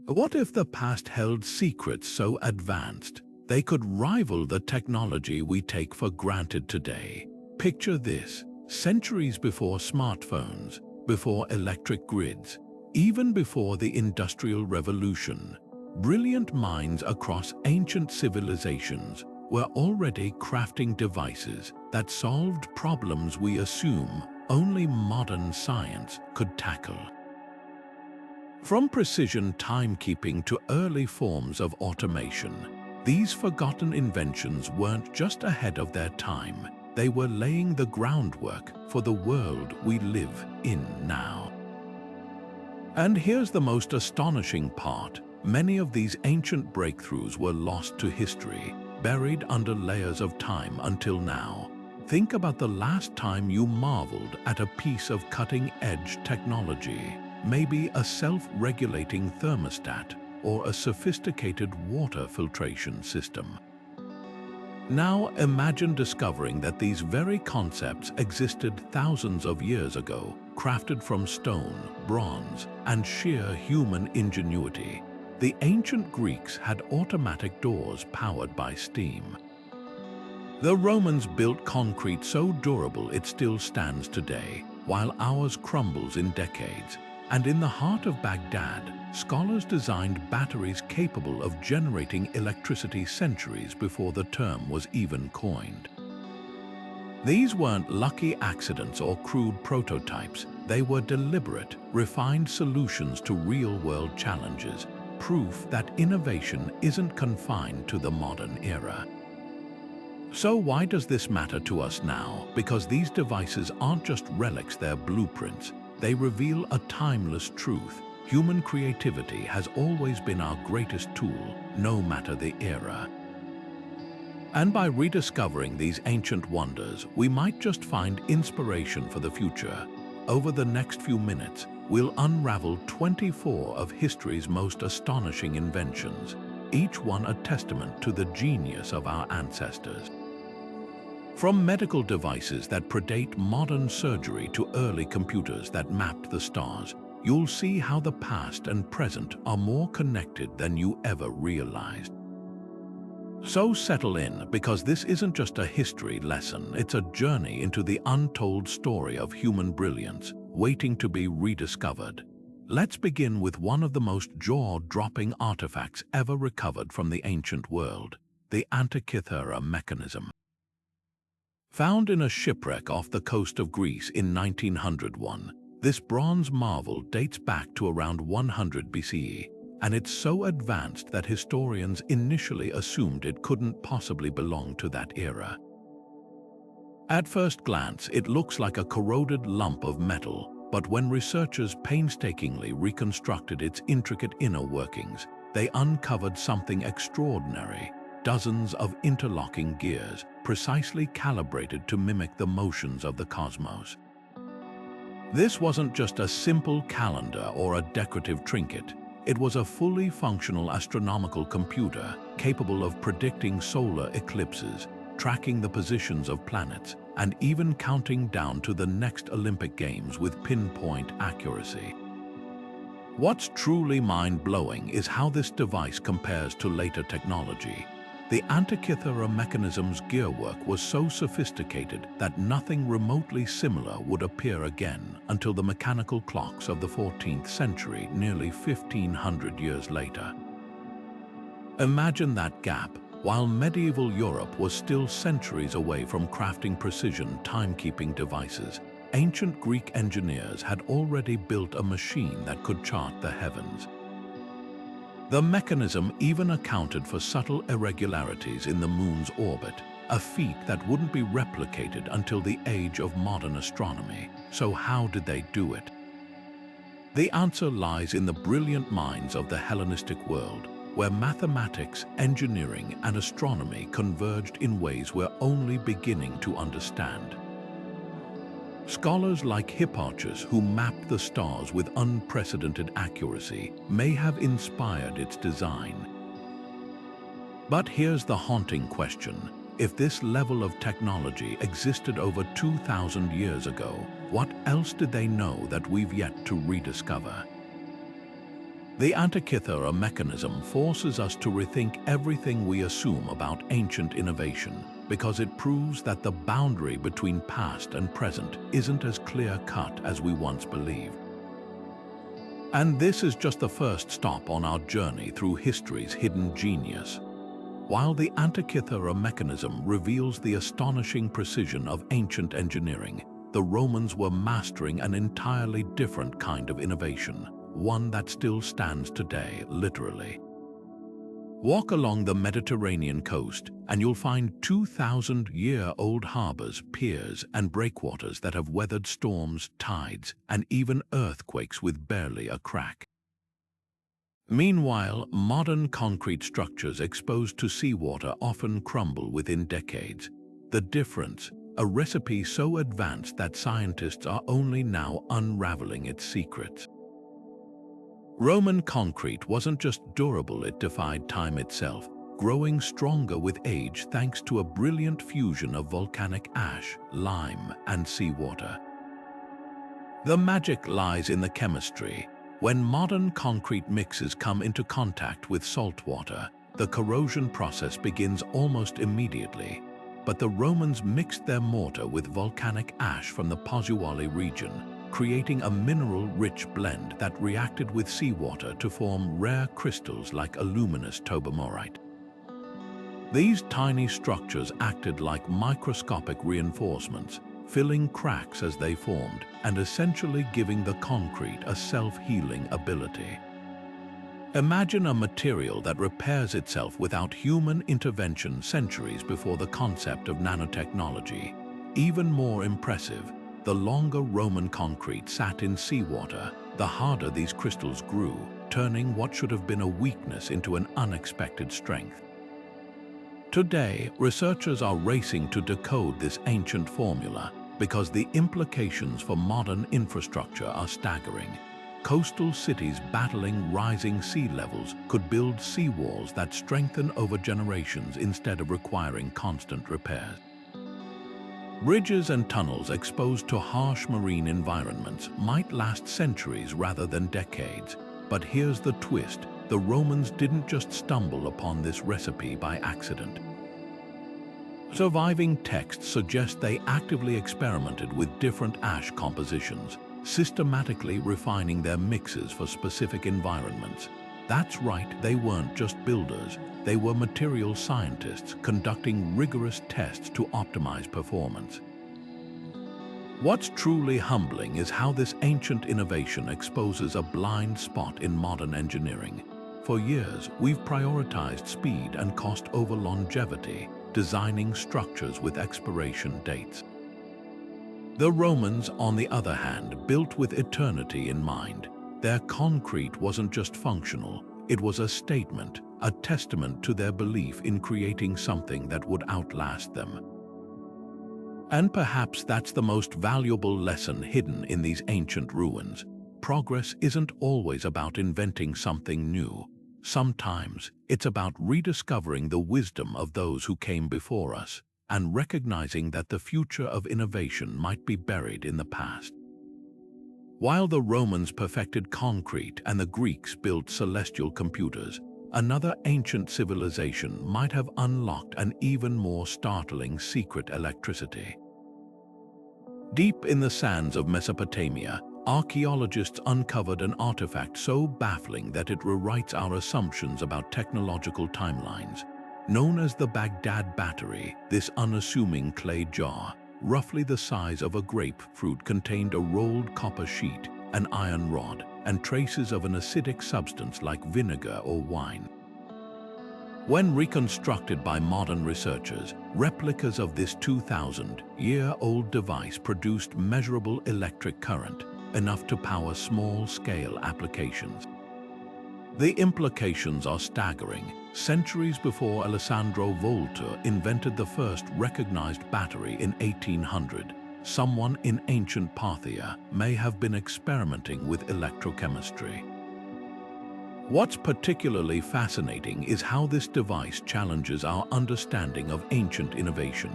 What if the past held secrets so advanced they could rival the technology we take for granted today? Picture this: centuries before smartphones, before electric grids, even before the Industrial Revolution, brilliant minds across ancient civilizations were already crafting devices that solved problems we assume only modern science could tackle. From precision timekeeping to early forms of automation, these forgotten inventions weren't just ahead of their time, they were laying the groundwork for the world we live in now. And here's the most astonishing part: many of these ancient breakthroughs were lost to history, buried under layers of time until now. Think about the last time you marveled at a piece of cutting-edge technology, maybe a self-regulating thermostat or a sophisticated water filtration system. Now imagine discovering that these very concepts existed thousands of years ago, crafted from stone, bronze, and sheer human ingenuity. The ancient Greeks had automatic doors powered by steam. The Romans built concrete so durable it still stands today, while ours crumbles in decades. And in the heart of Baghdad, scholars designed batteries capable of generating electricity centuries before the term was even coined. These weren't lucky accidents or crude prototypes. They were deliberate, refined solutions to real-world challenges, proof that innovation isn't confined to the modern era. So why does this matter to us now? Because these devices aren't just relics, they're blueprints. They reveal a timeless truth. Human creativity has always been our greatest tool, no matter the era. And by rediscovering these ancient wonders, we might just find inspiration for the future. Over the next few minutes, we'll unravel 24 of history's most astonishing inventions, each one a testament to the genius of our ancestors. From medical devices that predate modern surgery to early computers that mapped the stars, you'll see how the past and present are more connected than you ever realized. So settle in, because this isn't just a history lesson, it's a journey into the untold story of human brilliance, waiting to be rediscovered. Let's begin with one of the most jaw-dropping artifacts ever recovered from the ancient world, the Antikythera Mechanism. Found in a shipwreck off the coast of Greece in 1901, this bronze marvel dates back to around 100 BCE, and it's so advanced that historians initially assumed it couldn't possibly belong to that era. At first glance, it looks like a corroded lump of metal, but when researchers painstakingly reconstructed its intricate inner workings, they uncovered something extraordinary: dozens of interlocking gears, precisely calibrated to mimic the motions of the cosmos. This wasn't just a simple calendar or a decorative trinket. It was a fully functional astronomical computer capable of predicting solar eclipses, tracking the positions of planets, and even counting down to the next Olympic Games with pinpoint accuracy. What's truly mind-blowing is how this device compares to later technology. The Antikythera Mechanism's gearwork was so sophisticated that nothing remotely similar would appear again until the mechanical clocks of the 14th century, nearly 1,500 years later. Imagine that gap. While medieval Europe was still centuries away from crafting precision timekeeping devices, ancient Greek engineers had already built a machine that could chart the heavens. The mechanism even accounted for subtle irregularities in the moon's orbit, a feat that wouldn't be replicated until the age of modern astronomy. So how did they do it? The answer lies in the brilliant minds of the Hellenistic world, where mathematics, engineering, and astronomy converged in ways we're only beginning to understand. Scholars like Hypocaust, who mapped the stars with unprecedented accuracy, may have inspired its design. But here's the haunting question: if this level of technology existed over 2,000 years ago, what else did they know that we've yet to rediscover? The Antikythera Mechanism forces us to rethink everything we assume about ancient innovation, because it proves that the boundary between past and present isn't as clear-cut as we once believed. And this is just the first stop on our journey through history's hidden genius. While the Antikythera Mechanism reveals the astonishing precision of ancient engineering, the Romans were mastering an entirely different kind of innovation, one that still stands today, literally. Walk along the Mediterranean coast, and you'll find 2,000-year-old harbors, piers, and breakwaters that have weathered storms, tides, and even earthquakes with barely a crack. Meanwhile, modern concrete structures exposed to seawater often crumble within decades. The difference, a recipe so advanced that scientists are only now unraveling its secrets. Roman concrete wasn't just durable, it defied time itself, growing stronger with age thanks to a brilliant fusion of volcanic ash, lime, and seawater. The magic lies in the chemistry. When modern concrete mixes come into contact with salt water, the corrosion process begins almost immediately. But the Romans mixed their mortar with volcanic ash from the Pozzuoli region, creating a mineral-rich blend that reacted with seawater to form rare crystals like aluminous tobermorite. These tiny structures acted like microscopic reinforcements, filling cracks as they formed and essentially giving the concrete a self-healing ability. Imagine a material that repairs itself without human intervention centuries before the concept of nanotechnology. Even more impressive, the longer Roman concrete sat in seawater, the harder these crystals grew, turning what should have been a weakness into an unexpected strength. Today, researchers are racing to decode this ancient formula because the implications for modern infrastructure are staggering. Coastal cities battling rising sea levels could build seawalls that strengthen over generations instead of requiring constant repairs. Bridges and tunnels exposed to harsh marine environments might last centuries rather than decades. But here's the twist: the Romans didn't just stumble upon this recipe by accident. Surviving texts suggest they actively experimented with different ash compositions, systematically refining their mixes for specific environments. That's right, they weren't just builders, they were material scientists conducting rigorous tests to optimize performance. What's truly humbling is how this ancient innovation exposes a blind spot in modern engineering. For years, we've prioritized speed and cost over longevity, designing structures with expiration dates. The Romans, on the other hand, built with eternity in mind. Their concrete wasn't just functional, it was a statement, a testament to their belief in creating something that would outlast them. And perhaps that's the most valuable lesson hidden in these ancient ruins. Progress isn't always about inventing something new. Sometimes it's about rediscovering the wisdom of those who came before us and recognizing that the future of innovation might be buried in the past. While the Romans perfected concrete and the Greeks built celestial computers, another ancient civilization might have unlocked an even more startling secret: electricity. Deep in the sands of Mesopotamia, archaeologists uncovered an artifact so baffling that it rewrites our assumptions about technological timelines. Known as the Baghdad Battery, this unassuming clay jar, roughly the size of a grapefruit, contained a rolled copper sheet, an iron rod, and traces of an acidic substance like vinegar or wine. When reconstructed by modern researchers, replicas of this 2,000-year-old device produced measurable electric current, enough to power small-scale applications. The implications are staggering. Centuries before Alessandro Volta invented the first recognized battery in 1800, someone in ancient Parthia may have been experimenting with electrochemistry. What's particularly fascinating is how this device challenges our understanding of ancient innovation.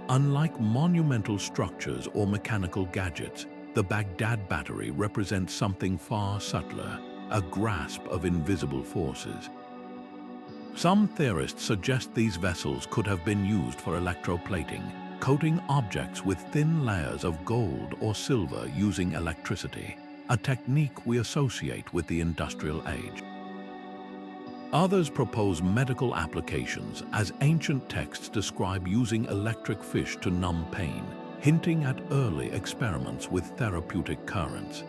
Unlike monumental structures or mechanical gadgets, the Baghdad Battery represents something far subtler: a grasp of invisible forces. Some theorists suggest these vessels could have been used for electroplating, coating objects with thin layers of gold or silver using electricity, a technique we associate with the Industrial Age. Others propose medical applications, as ancient texts describe using electric fish to numb pain, hinting at early experiments with therapeutic currents.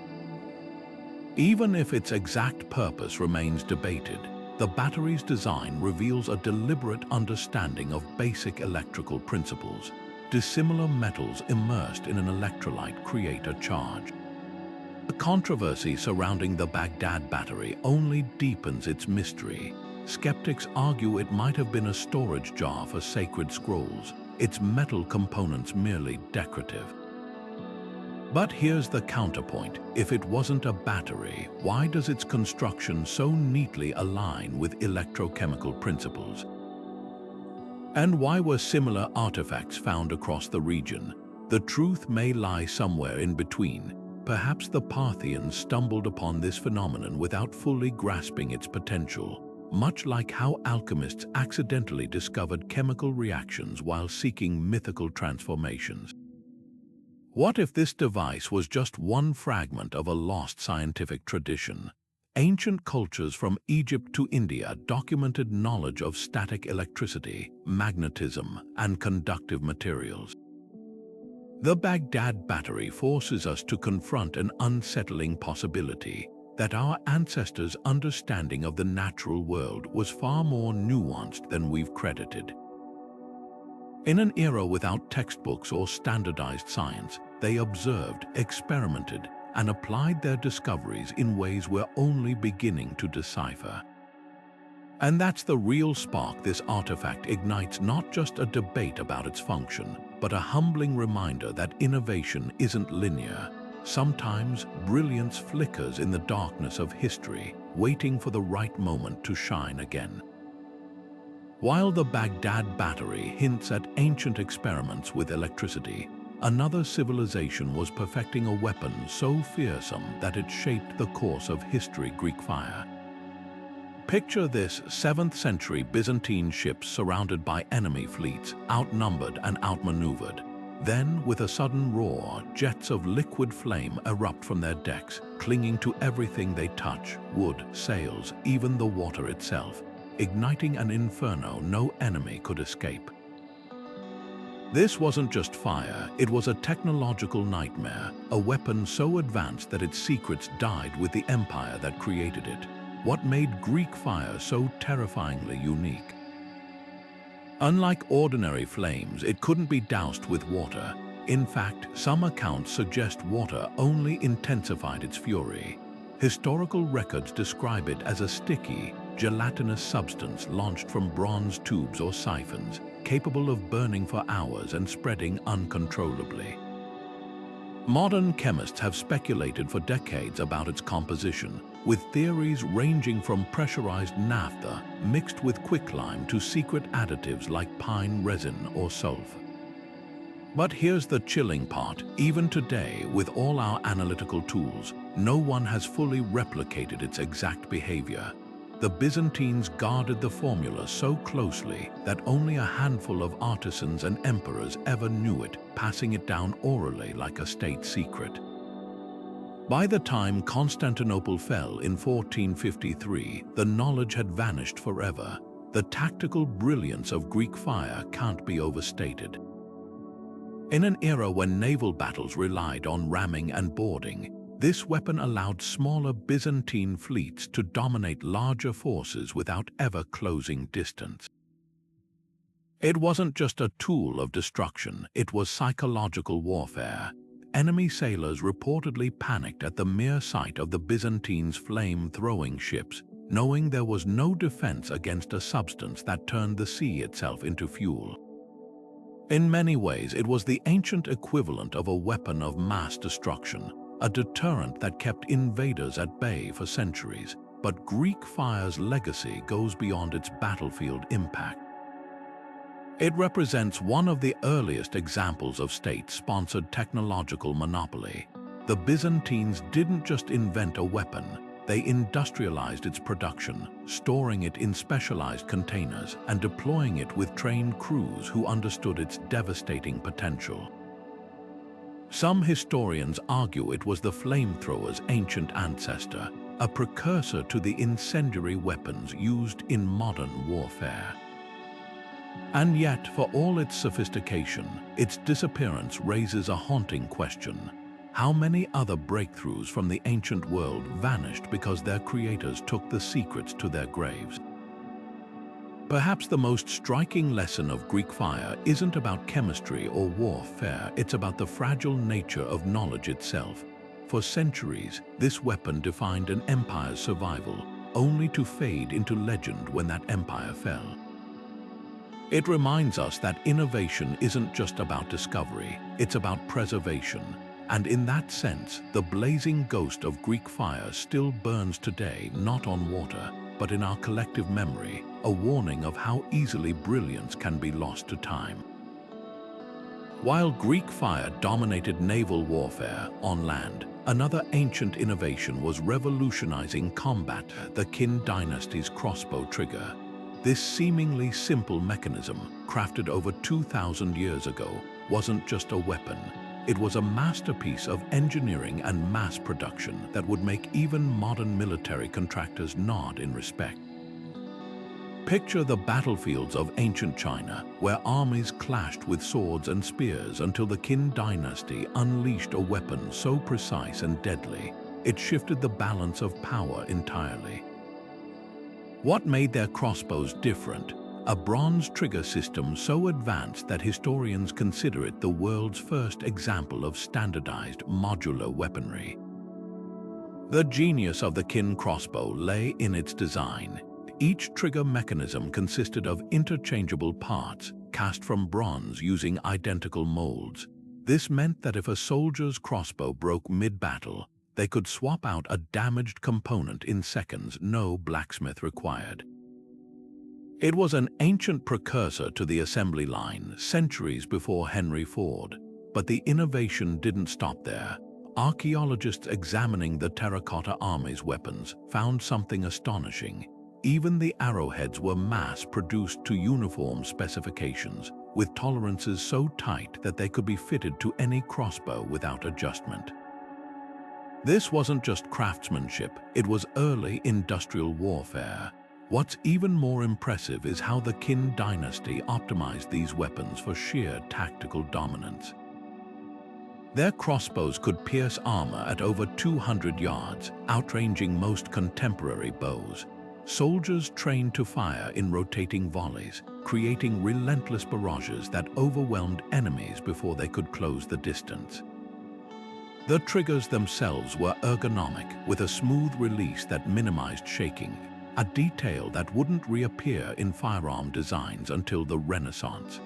Even if its exact purpose remains debated, the battery's design reveals a deliberate understanding of basic electrical principles. Dissimilar metals immersed in an electrolyte create a charge. The controversy surrounding the Baghdad Battery only deepens its mystery. Skeptics argue it might have been a storage jar for sacred scrolls, its metal components merely decorative. But here's the counterpoint. If it wasn't a battery, why does its construction so neatly align with electrochemical principles? And why were similar artifacts found across the region? The truth may lie somewhere in between. Perhaps the Parthians stumbled upon this phenomenon without fully grasping its potential, much like how alchemists accidentally discovered chemical reactions while seeking mythical transformations. What if this device was just one fragment of a lost scientific tradition? Ancient cultures from Egypt to India documented knowledge of static electricity, magnetism, and conductive materials. The Baghdad Battery forces us to confront an unsettling possibility that our ancestors' understanding of the natural world was far more nuanced than we've credited. In an era without textbooks or standardized science, they observed, experimented, and applied their discoveries in ways we're only beginning to decipher. And that's the real spark this artifact ignites, not just a debate about its function, but a humbling reminder that innovation isn't linear. Sometimes brilliance flickers in the darkness of history, waiting for the right moment to shine again. While the Baghdad Battery hints at ancient experiments with electricity, another civilization was perfecting a weapon so fearsome that it shaped the course of history: Greek fire. Picture this: 7th century Byzantine ships surrounded by enemy fleets, outnumbered and outmaneuvered. Then, with a sudden roar, jets of liquid flame erupt from their decks, clinging to everything they touch: wood, sails, even the water itself, igniting an inferno no enemy could escape. This wasn't just fire, it was a technological nightmare, a weapon so advanced that its secrets died with the empire that created it. What made Greek fire so terrifyingly unique? Unlike ordinary flames, it couldn't be doused with water. In fact, some accounts suggest water only intensified its fury. Historical records describe it as a sticky, gelatinous substance launched from bronze tubes or siphons, capable of burning for hours and spreading uncontrollably. Modern chemists have speculated for decades about its composition, with theories ranging from pressurized naphtha mixed with quicklime to secret additives like pine resin or sulfur. But here's the chilling part: even today, with all our analytical tools, no one has fully replicated its exact behavior. The Byzantines guarded the formula so closely that only a handful of artisans and emperors ever knew it, passing it down orally like a state secret. By the time Constantinople fell in 1453, the knowledge had vanished forever. The tactical brilliance of Greek fire can't be overstated. In an era when naval battles relied on ramming and boarding, this weapon allowed smaller Byzantine fleets to dominate larger forces without ever closing distance. It wasn't just a tool of destruction, it was psychological warfare. Enemy sailors reportedly panicked at the mere sight of the Byzantines' flame-throwing ships, knowing there was no defense against a substance that turned the sea itself into fuel. In many ways, it was the ancient equivalent of a weapon of mass destruction, a deterrent that kept invaders at bay for centuries. But Greek fire's legacy goes beyond its battlefield impact. It represents one of the earliest examples of state-sponsored technological monopoly. The Byzantines didn't just invent a weapon, They industrialized its production, storing it in specialized containers and deploying it with trained crews who understood its devastating potential. Some historians argue it was the flamethrower's ancient ancestor, a precursor to the incendiary weapons used in modern warfare. And yet, for all its sophistication, its disappearance raises a haunting question. How many other breakthroughs from the ancient world vanished because their creators took the secrets to their graves? Perhaps the most striking lesson of Greek fire isn't about chemistry or warfare, it's about the fragile nature of knowledge itself. For centuries, this weapon defined an empire's survival, only to fade into legend when that empire fell. It reminds us that innovation isn't just about discovery, it's about preservation. And in that sense, the blazing ghost of Greek fire still burns today, not on water, but in our collective memory, a warning of how easily brilliance can be lost to time. While Greek fire dominated naval warfare on land, another ancient innovation was revolutionizing combat, the Qin Dynasty's crossbow trigger. This seemingly simple mechanism, crafted over 2,000 years ago, wasn't just a weapon. It was a masterpiece of engineering and mass production that would make even modern military contractors nod in respect. Picture the battlefields of ancient China, where armies clashed with swords and spears until the Qin Dynasty unleashed a weapon so precise and deadly, it shifted the balance of power entirely. What made their crossbows different? A bronze trigger system so advanced that historians consider it the world's first example of standardized modular weaponry. The genius of the Qin crossbow lay in its design. Each trigger mechanism consisted of interchangeable parts, cast from bronze using identical molds. This meant that if a soldier's crossbow broke mid-battle, they could swap out a damaged component in seconds, no blacksmith required. It was an ancient precursor to the assembly line, centuries before Henry Ford. But the innovation didn't stop there. Archaeologists examining the terracotta army's weapons found something astonishing. Even the arrowheads were mass-produced to uniform specifications, with tolerances so tight that they could be fitted to any crossbow without adjustment. This wasn't just craftsmanship, it was early industrial warfare. What's even more impressive is how the Qin Dynasty optimized these weapons for sheer tactical dominance. Their crossbows could pierce armor at over 200 yards, outranging most contemporary bows. Soldiers trained to fire in rotating volleys, creating relentless barrages that overwhelmed enemies before they could close the distance. The triggers themselves were ergonomic, with a smooth release that minimized shaking, a detail that wouldn't reappear in firearm designs until the Renaissance.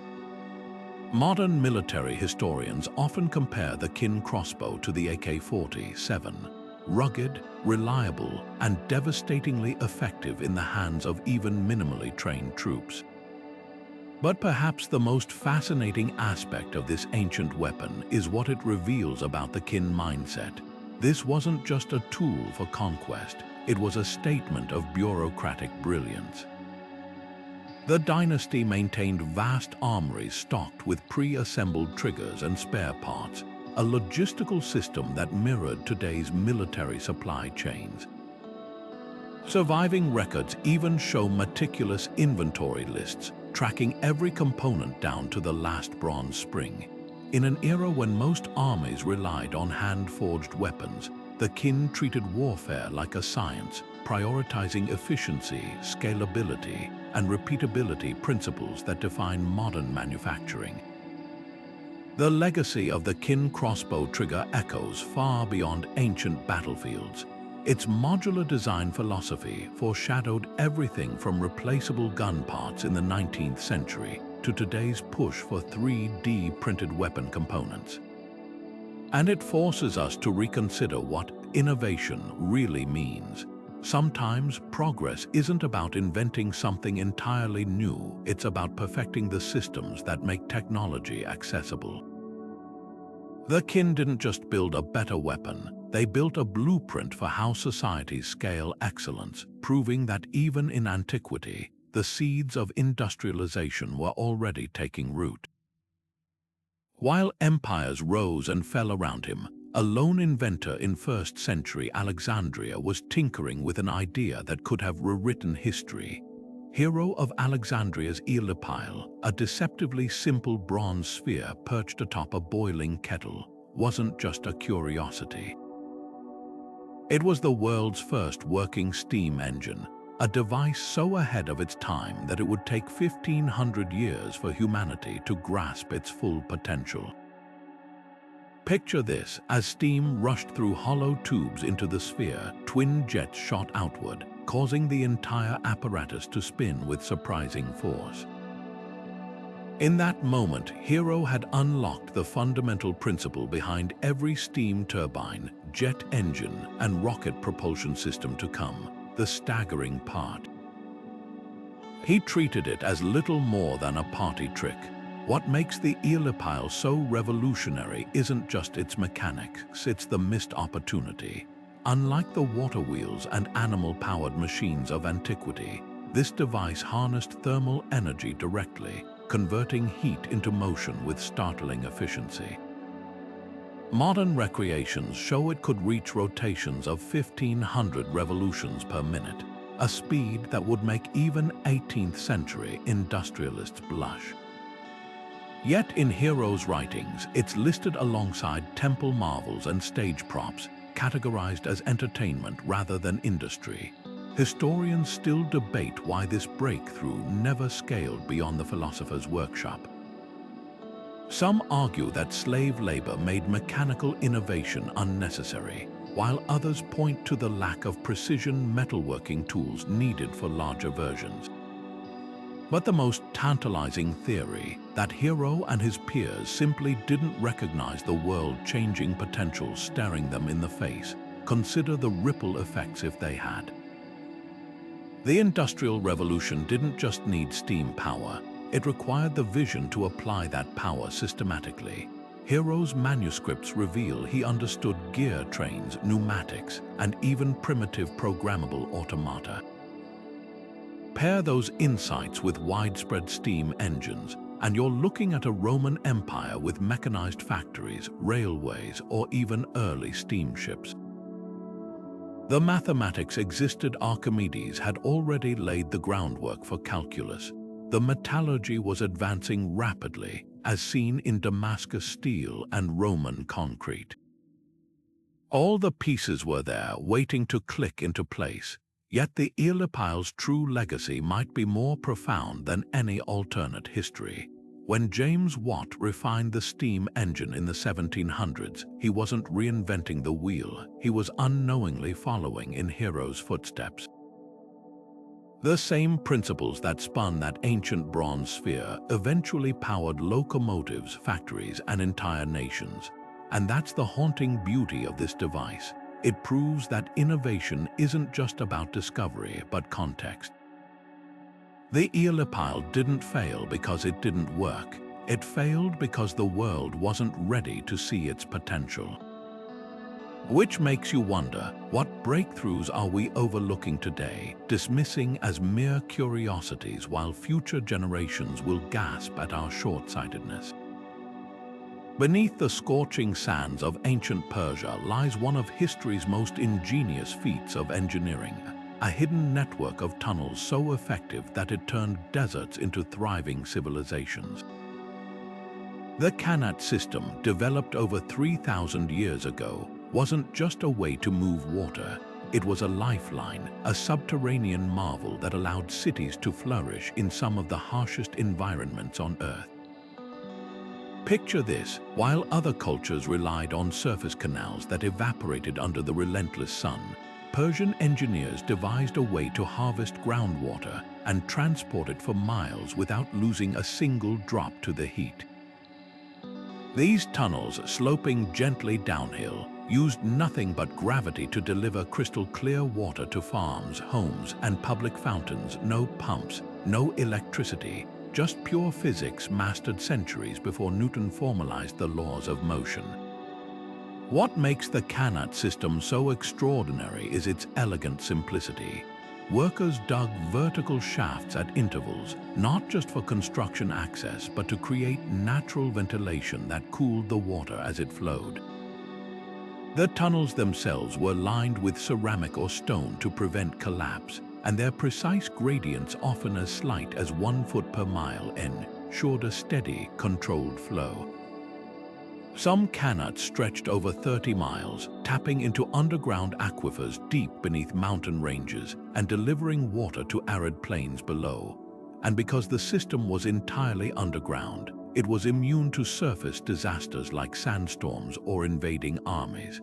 Modern military historians often compare the Qin crossbow to the AK-47, rugged, reliable, and devastatingly effective in the hands of even minimally trained troops. But perhaps the most fascinating aspect of this ancient weapon is what it reveals about the Qin mindset. This wasn't just a tool for conquest, it was a statement of bureaucratic brilliance. The dynasty maintained vast armories stocked with pre-assembled triggers and spare parts, a logistical system that mirrored today's military supply chains. Surviving records even show meticulous inventory lists, tracking every component down to the last bronze spring. In an era when most armies relied on hand-forged weapons, the Qin treated warfare like a science, prioritizing efficiency, scalability, and repeatability principles that define modern manufacturing. The legacy of the Qin crossbow trigger echoes far beyond ancient battlefields. Its modular design philosophy foreshadowed everything from replaceable gun parts in the 19th century to today's push for 3D printed weapon components. And it forces us to reconsider what innovation really means. Sometimes progress isn't about inventing something entirely new, it's about perfecting the systems that make technology accessible. The Qin didn't just build a better weapon, They built a blueprint for how societies scale excellence, proving that even in antiquity, the seeds of industrialization were already taking root. While empires rose and fell around him, a lone inventor in 1st century Alexandria was tinkering with an idea that could have rewritten history. Hero of Alexandria's Eolipile, a deceptively simple bronze sphere perched atop a boiling kettle, wasn't just a curiosity. It was the world's first working steam engine, a device so ahead of its time that it would take 1,500 years for humanity to grasp its full potential. Picture this: as steam rushed through hollow tubes into the sphere, twin jets shot outward, causing the entire apparatus to spin with surprising force. In that moment, Hero had unlocked the fundamental principle behind every steam turbine, jet engine, and rocket propulsion system to come: the staggering part. He treated it as little more than a party trick. What makes the Eolipile so revolutionary isn't just its mechanics, it's the missed opportunity. Unlike the water wheels and animal-powered machines of antiquity, this device harnessed thermal energy directly, converting heat into motion with startling efficiency. Modern recreations show it could reach rotations of 1,500 revolutions per minute, a speed that would make even 18th century industrialists blush. Yet in Hero's writings, it's listed alongside temple marvels and stage props, categorized as entertainment rather than industry. Historians still debate why this breakthrough never scaled beyond the philosopher's workshop. Some argue that slave labor made mechanical innovation unnecessary, while others point to the lack of precision metalworking tools needed for larger versions. But the most tantalizing theory, that Hero and his peers simply didn't recognize the world-changing potential staring them in the face. Consider the ripple effects if they had. The Industrial Revolution didn't just need steam power, it required the vision to apply that power systematically. Hero's manuscripts reveal he understood gear trains, pneumatics, and even primitive programmable automata. Pair those insights with widespread steam engines, and you're looking at a Roman Empire with mechanized factories, railways, or even early steamships. The mathematics existed. Archimedes had already laid the groundwork for calculus. The metallurgy was advancing rapidly, as seen in Damascus steel and Roman concrete. All the pieces were there, waiting to click into place. Yet the Eolipile's true legacy might be more profound than any alternate history. When James Watt refined the steam engine in the 1700s, he wasn't reinventing the wheel, he was unknowingly following in Hero's footsteps. The same principles that spun that ancient bronze sphere eventually powered locomotives, factories, and entire nations. And that's the haunting beauty of this device. It proves that innovation isn't just about discovery, but context. The Eolipile didn't fail because it didn't work. It failed because the world wasn't ready to see its potential. Which makes you wonder, what breakthroughs are we overlooking today, dismissing as mere curiosities while future generations will gasp at our short-sightedness? Beneath the scorching sands of ancient Persia lies one of history's most ingenious feats of engineering, a hidden network of tunnels so effective that it turned deserts into thriving civilizations. The Kanat system, developed over 3,000 years ago, wasn't just a way to move water. It was a lifeline, a subterranean marvel that allowed cities to flourish in some of the harshest environments on Earth. Picture this: while other cultures relied on surface canals that evaporated under the relentless sun, Persian engineers devised a way to harvest groundwater and transport it for miles without losing a single drop to the heat. These tunnels, sloping gently downhill, used nothing but gravity to deliver crystal-clear water to farms, homes, and public fountains. No pumps, no electricity, just pure physics mastered centuries before Newton formalized the laws of motion. What makes the Kanat system so extraordinary is its elegant simplicity. Workers dug vertical shafts at intervals, not just for construction access, but to create natural ventilation that cooled the water as it flowed. The tunnels themselves were lined with ceramic or stone to prevent collapse, and their precise gradients, often as slight as 1 foot per mile, ensured a steady, controlled flow. Some kanats stretched over 30 miles, tapping into underground aquifers deep beneath mountain ranges and delivering water to arid plains below. And because the system was entirely underground, it was immune to surface disasters like sandstorms or invading armies.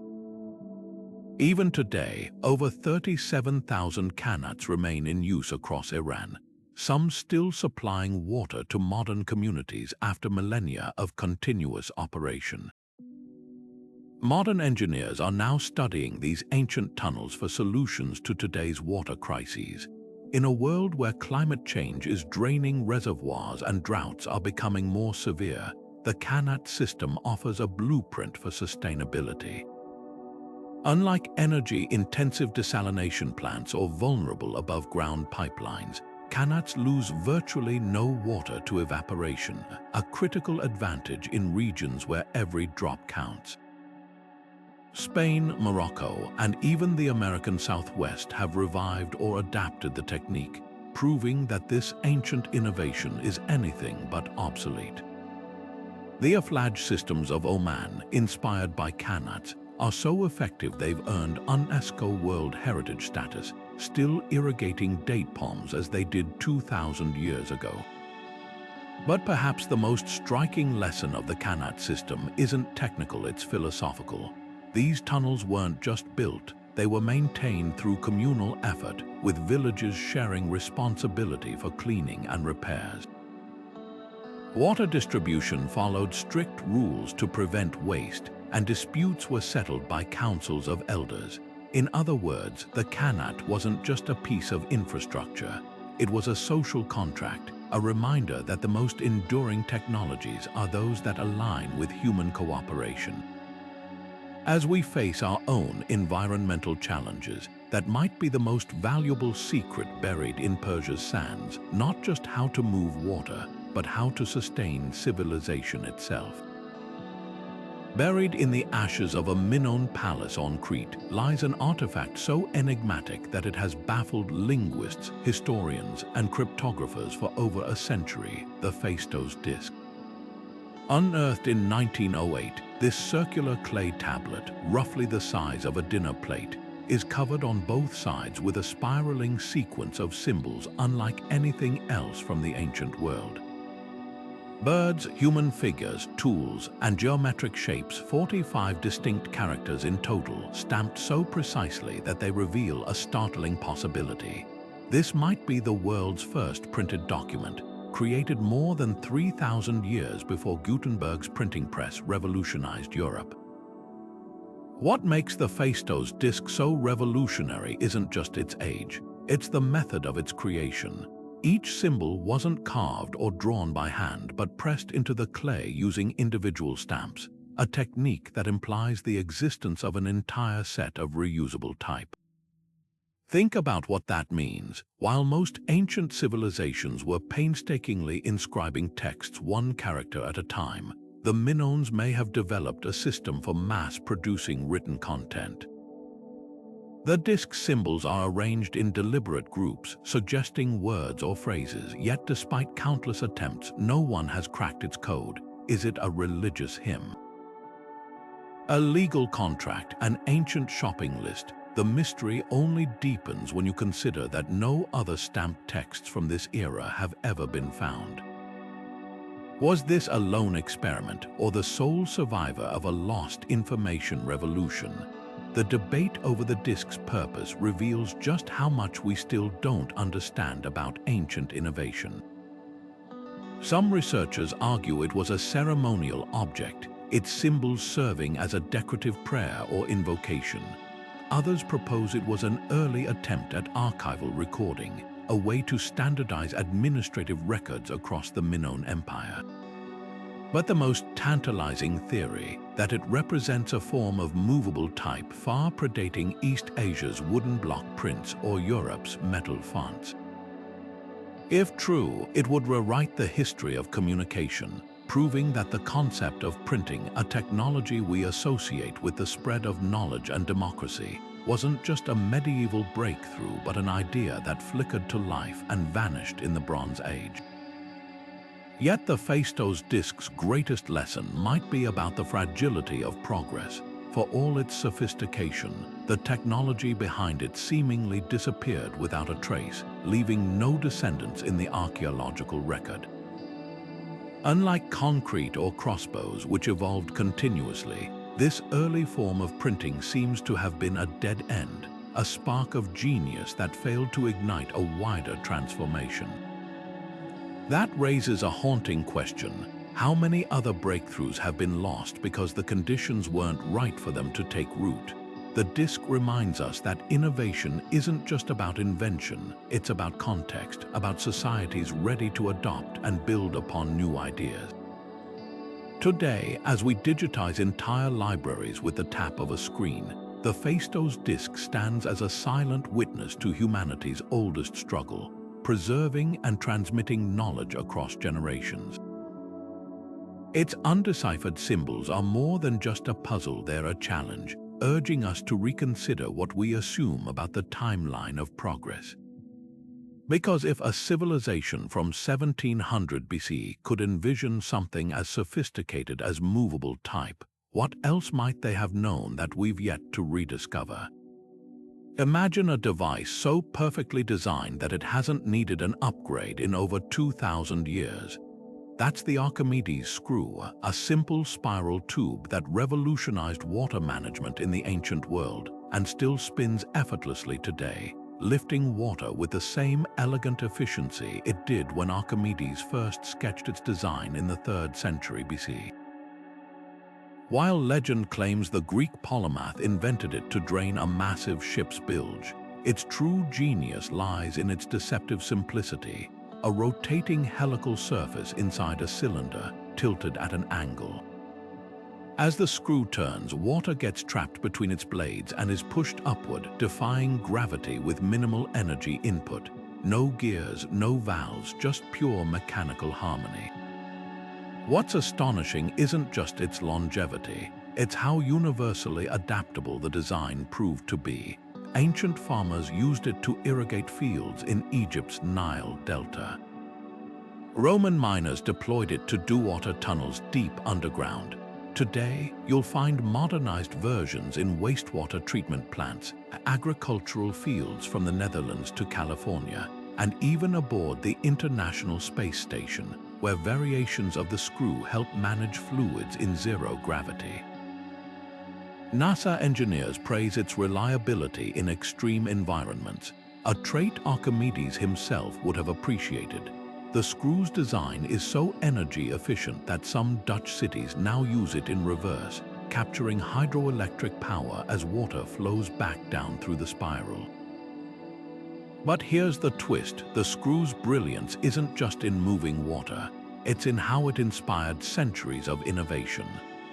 Even today, over 37,000 kanats remain in use across Iran, some still supplying water to modern communities after millennia of continuous operation. Modern engineers are now studying these ancient tunnels for solutions to today's water crises. In a world where climate change is draining reservoirs and droughts are becoming more severe, the Kanat system offers a blueprint for sustainability. Unlike energy-intensive desalination plants or vulnerable above-ground pipelines, Kanats lose virtually no water to evaporation, a critical advantage in regions where every drop counts. Spain, Morocco, and even the American Southwest have revived or adapted the technique, proving that this ancient innovation is anything but obsolete. The Aflaj systems of Oman, inspired by Kanats, are so effective they've earned UNESCO World Heritage status, still irrigating date palms as they did 2,000 years ago. But perhaps the most striking lesson of the Kanat system isn't technical, it's philosophical. These tunnels weren't just built, they were maintained through communal effort, with villages sharing responsibility for cleaning and repairs. Water distribution followed strict rules to prevent waste, and disputes were settled by councils of elders. In other words, the Kanat wasn't just a piece of infrastructure. It was a social contract, a reminder that the most enduring technologies are those that align with human cooperation. As we face our own environmental challenges, that might be the most valuable secret buried in Persia's sands, not just how to move water, but how to sustain civilization itself. Buried in the ashes of a Minoan palace on Crete lies an artifact so enigmatic that it has baffled linguists, historians, and cryptographers for over a century, the Phaistos disk. Unearthed in 1908, this circular clay tablet, roughly the size of a dinner plate, is covered on both sides with a spiraling sequence of symbols unlike anything else from the ancient world. Birds, human figures, tools, and geometric shapes, 45 distinct characters in total, stamped so precisely that they reveal a startling possibility. This might be the world's first printed document, created more than 3,000 years before Gutenberg's printing press revolutionized Europe. What makes the Phaistos disk so revolutionary isn't just its age, it's the method of its creation. Each symbol wasn't carved or drawn by hand, but pressed into the clay using individual stamps, a technique that implies the existence of an entire set of reusable type. Think about what that means. While most ancient civilizations were painstakingly inscribing texts one character at a time, the Minoans may have developed a system for mass-producing written content. The disk symbols are arranged in deliberate groups, suggesting words or phrases, yet despite countless attempts, no one has cracked its code. Is it a religious hymn? A legal contract, an ancient shopping list? The mystery only deepens when you consider that no other stamped texts from this era have ever been found. Was this a lone experiment or the sole survivor of a lost information revolution? The debate over the disk's purpose reveals just how much we still don't understand about ancient innovation. Some researchers argue it was a ceremonial object, its symbols serving as a decorative prayer or invocation. Others propose it was an early attempt at archival recording, a way to standardize administrative records across the Minoan Empire. But the most tantalizing theory, that it represents a form of movable type far predating East Asia's wooden block prints or Europe's metal fonts. If true, it would rewrite the history of communication, proving that the concept of printing, a technology we associate with the spread of knowledge and democracy, wasn't just a medieval breakthrough but an idea that flickered to life and vanished in the Bronze Age. Yet the Phaistos disk's greatest lesson might be about the fragility of progress. For all its sophistication, the technology behind it seemingly disappeared without a trace, leaving no descendants in the archaeological record. Unlike concrete or crossbows, which evolved continuously, this early form of printing seems to have been a dead end, a spark of genius that failed to ignite a wider transformation. That raises a haunting question. How many other breakthroughs have been lost because the conditions weren't right for them to take root? The disk reminds us that innovation isn't just about invention, it's about context, about societies ready to adopt and build upon new ideas. Today, as we digitize entire libraries with the tap of a screen, the Phaistos disk stands as a silent witness to humanity's oldest struggle, preserving and transmitting knowledge across generations. Its undeciphered symbols are more than just a puzzle, they're a challenge, urging us to reconsider what we assume about the timeline of progress. Because if a civilization from 1700 BC could envision something as sophisticated as movable type, what else might they have known that we've yet to rediscover? Imagine a device so perfectly designed that it hasn't needed an upgrade in over 2,000 years. That's the Archimedes screw, a simple spiral tube that revolutionized water management in the ancient world and still spins effortlessly today, lifting water with the same elegant efficiency it did when Archimedes first sketched its design in the 3rd century BC. While legend claims the Greek polymath invented it to drain a massive ship's bilge, its true genius lies in its deceptive simplicity, a rotating helical surface inside a cylinder tilted at an angle. As the screw turns, water gets trapped between its blades and is pushed upward, defying gravity with minimal energy input. No gears, no valves, just pure mechanical harmony. What's astonishing isn't just its longevity, it's how universally adaptable the design proved to be. Ancient farmers used it to irrigate fields in Egypt's Nile Delta. Roman miners deployed it to do-water tunnels deep underground. Today, you'll find modernized versions in wastewater treatment plants, agricultural fields from the Netherlands to California, and even aboard the International Space Station, where variations of the screw help manage fluids in zero gravity. NASA engineers praise its reliability in extreme environments, a trait Archimedes himself would have appreciated. The screw's design is so energy efficient that some Dutch cities now use it in reverse, capturing hydroelectric power as water flows back down through the spiral. But here's the twist: the screw's brilliance isn't just in moving water, it's in how it inspired centuries of innovation.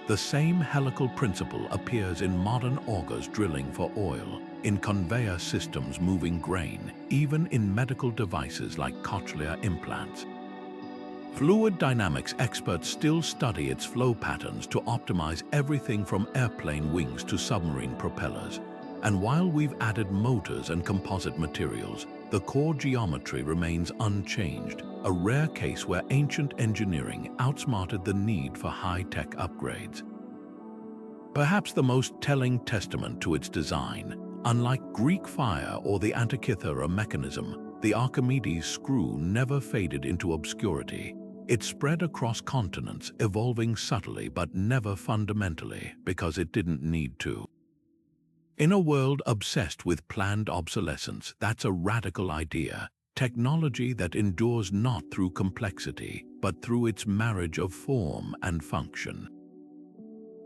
The same helical principle appears in modern augers drilling for oil, in conveyor systems moving grain, even in medical devices like cochlear implants. Fluid dynamics experts still study its flow patterns to optimize everything from airplane wings to submarine propellers. And while we've added motors and composite materials, the core geometry remains unchanged, a rare case where ancient engineering outsmarted the need for high-tech upgrades. Perhaps the most telling testament to its design, unlike Greek fire or the Antikythera Mechanism, the Archimedes screw never faded into obscurity. It spread across continents, evolving subtly but never fundamentally, because it didn't need to. In a world obsessed with planned obsolescence, that's a radical idea. Technology that endures not through complexity, but through its marriage of form and function.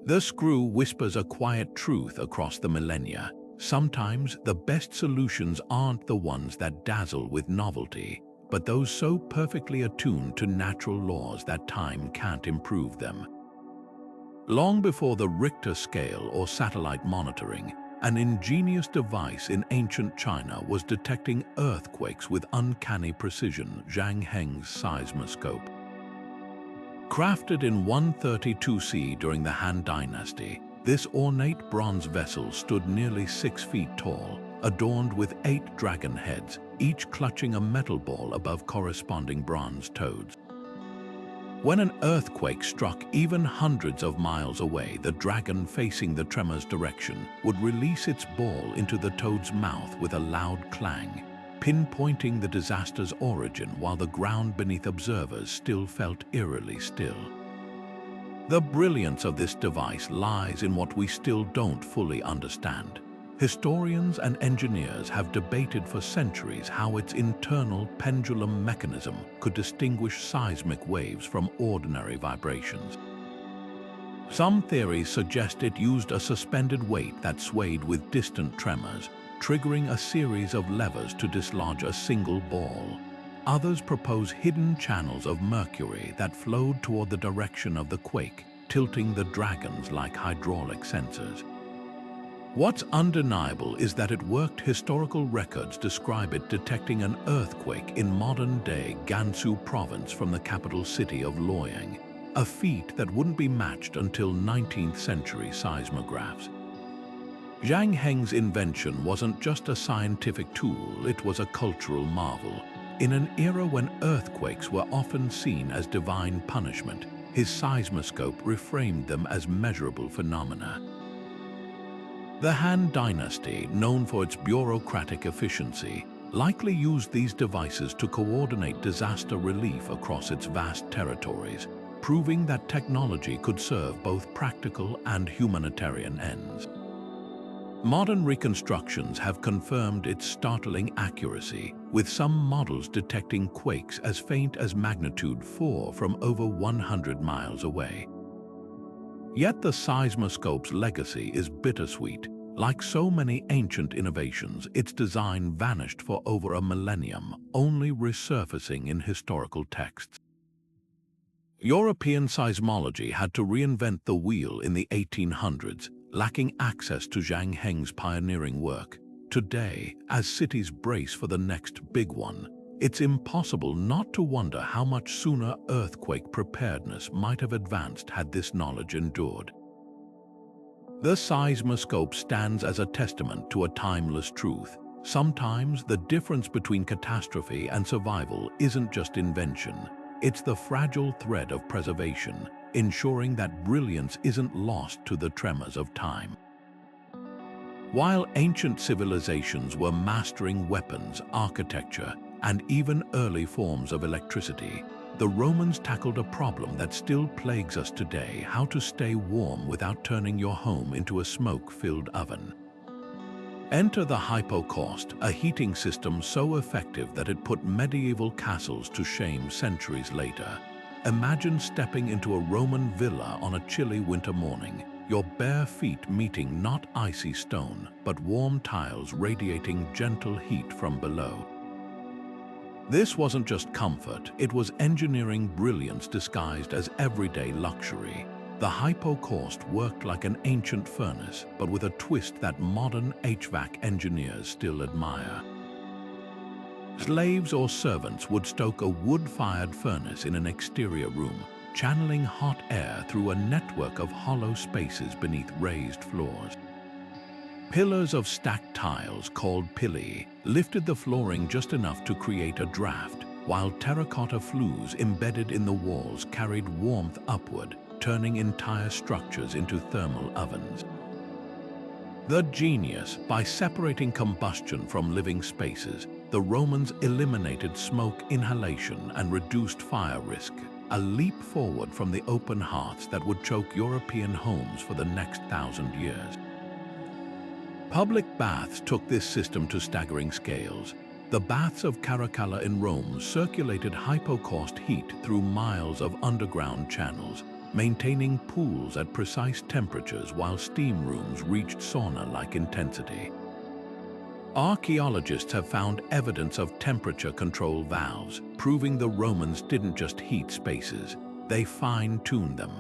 The screw whispers a quiet truth across the millennia. Sometimes the best solutions aren't the ones that dazzle with novelty, but those so perfectly attuned to natural laws that time can't improve them. Long before the Richter scale or satellite monitoring, an ingenious device in ancient China was detecting earthquakes with uncanny precision, Heng's seismoscope. Crafted in 132 during the Han Dynasty, this ornate bronze vessel stood nearly 6 feet tall, adorned with 8 dragon heads, each clutching a metal ball above corresponding bronze toads. When an earthquake struck even hundreds of miles away, the dragon facing the tremor's direction would release its ball into the toad's mouth with a loud clang, pinpointing the disaster's origin while the ground beneath observers still felt eerily still. The brilliance of this device lies in what we still don't fully understand. Historians and engineers have debated for centuries how its internal pendulum mechanism could distinguish seismic waves from ordinary vibrations. Some theories suggest it used a suspended weight that swayed with distant tremors, triggering a series of levers to dislodge a single ball. Others propose hidden channels of mercury that flowed toward the direction of the quake, tilting the dragons like hydraulic sensors. What's undeniable is that it worked. Historical records describe it detecting an earthquake in modern-day Gansu province from the capital city of Luoyang, a feat that wouldn't be matched until 19th century seismographs. Zhang Heng's invention wasn't just a scientific tool, it was a cultural marvel. In an era when earthquakes were often seen as divine punishment, his seismoscope reframed them as measurable phenomena. The Han Dynasty, known for its bureaucratic efficiency, likely used these devices to coordinate disaster relief across its vast territories, proving that technology could serve both practical and humanitarian ends. Modern reconstructions have confirmed its startling accuracy, with some models detecting quakes as faint as magnitude 4 from over 100 miles away. Yet the seismoscope's legacy is bittersweet. Like so many ancient innovations, its design vanished for over a millennium, only resurfacing in historical texts. European seismology had to reinvent the wheel in the 1800s, lacking access to Zhang Heng's pioneering work. Today, as cities brace for the next big one, it's impossible not to wonder how much sooner earthquake preparedness might have advanced had this knowledge endured. The seismoscope stands as a testament to a timeless truth. Sometimes the difference between catastrophe and survival isn't just invention, it's the fragile thread of preservation, ensuring that brilliance isn't lost to the tremors of time. While ancient civilizations were mastering weapons, architecture, and even early forms of electricity, the Romans tackled a problem that still plagues us today: how to stay warm without turning your home into a smoke-filled oven. Enter the Hypocaust, a heating system so effective that it put medieval castles to shame centuries later. Imagine stepping into a Roman villa on a chilly winter morning, your bare feet meeting not icy stone, but warm tiles radiating gentle heat from below. This wasn't just comfort, it was engineering brilliance disguised as everyday luxury. The Hypocaust worked like an ancient furnace, but with a twist that modern HVAC engineers still admire. Slaves or servants would stoke a wood-fired furnace in an exterior room, channeling hot air through a network of hollow spaces beneath raised floors. Pillars of stacked tiles, called pili, lifted the flooring just enough to create a draft, while terracotta flues embedded in the walls carried warmth upward, turning entire structures into thermal ovens. The genius: by separating combustion from living spaces, the Romans eliminated smoke inhalation and reduced fire risk, a leap forward from the open hearths that would choke European homes for the next 1,000 years. Public baths took this system to staggering scales. The baths of Caracalla in Rome circulated Hypocaust heat through miles of underground channels, maintaining pools at precise temperatures while steam rooms reached sauna-like intensity. Archaeologists have found evidence of temperature control valves, proving the Romans didn't just heat spaces, they fine-tuned them.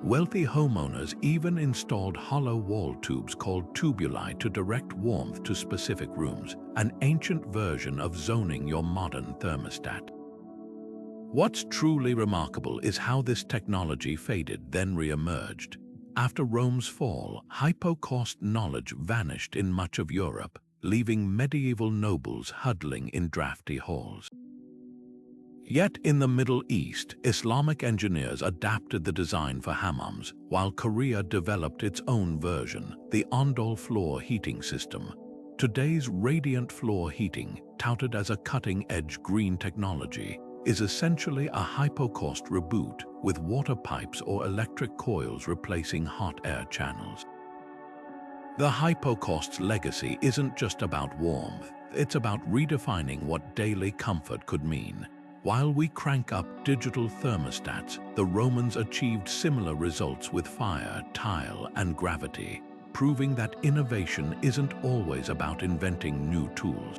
Wealthy homeowners even installed hollow wall tubes called tubuli to direct warmth to specific rooms, an ancient version of zoning your modern thermostat. What's truly remarkable is how this technology faded, then re-emerged. After Rome's fall, Hypocaust knowledge vanished in much of Europe, leaving medieval nobles huddling in drafty halls. Yet in the Middle East, Islamic engineers adapted the design for hammams, while Korea developed its own version, the Underfloor heating system. Today's radiant floor heating, touted as a cutting-edge green technology, is essentially a Hypocaust reboot, with water pipes or electric coils replacing hot air channels. The Hypocaust's legacy isn't just about warmth, it's about redefining what daily comfort could mean. While we crank up digital thermostats, the Romans achieved similar results with fire, tile, and gravity, proving that innovation isn't always about inventing new tools.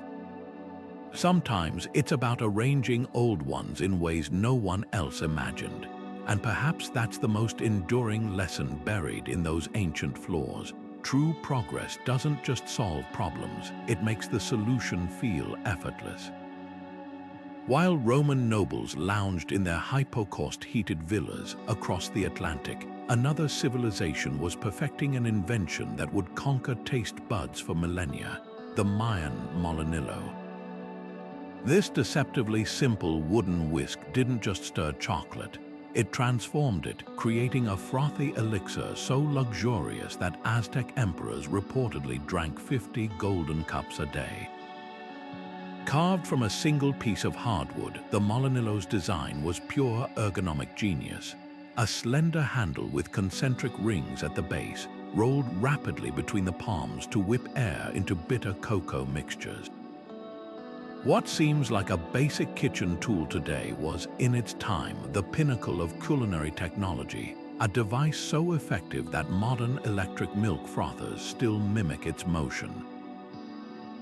Sometimes it's about arranging old ones in ways no one else imagined. And perhaps that's the most enduring lesson buried in those ancient floors. True progress doesn't just solve problems, it makes the solution feel effortless. While Roman nobles lounged in their Hypocaust-heated villas across the Atlantic, another civilization was perfecting an invention that would conquer taste buds for millennia, the Mayan Molinillo. This deceptively simple wooden whisk didn't just stir chocolate, it transformed it, creating a frothy elixir so luxurious that Aztec emperors reportedly drank 50 golden cups a day. Carved from a single piece of hardwood, the Molinillo's design was pure ergonomic genius. A slender handle with concentric rings at the base rolled rapidly between the palms to whip air into bitter cocoa mixtures. What seems like a basic kitchen tool today was, in its time, the pinnacle of culinary technology, a device so effective that modern electric milk frothers still mimic its motion.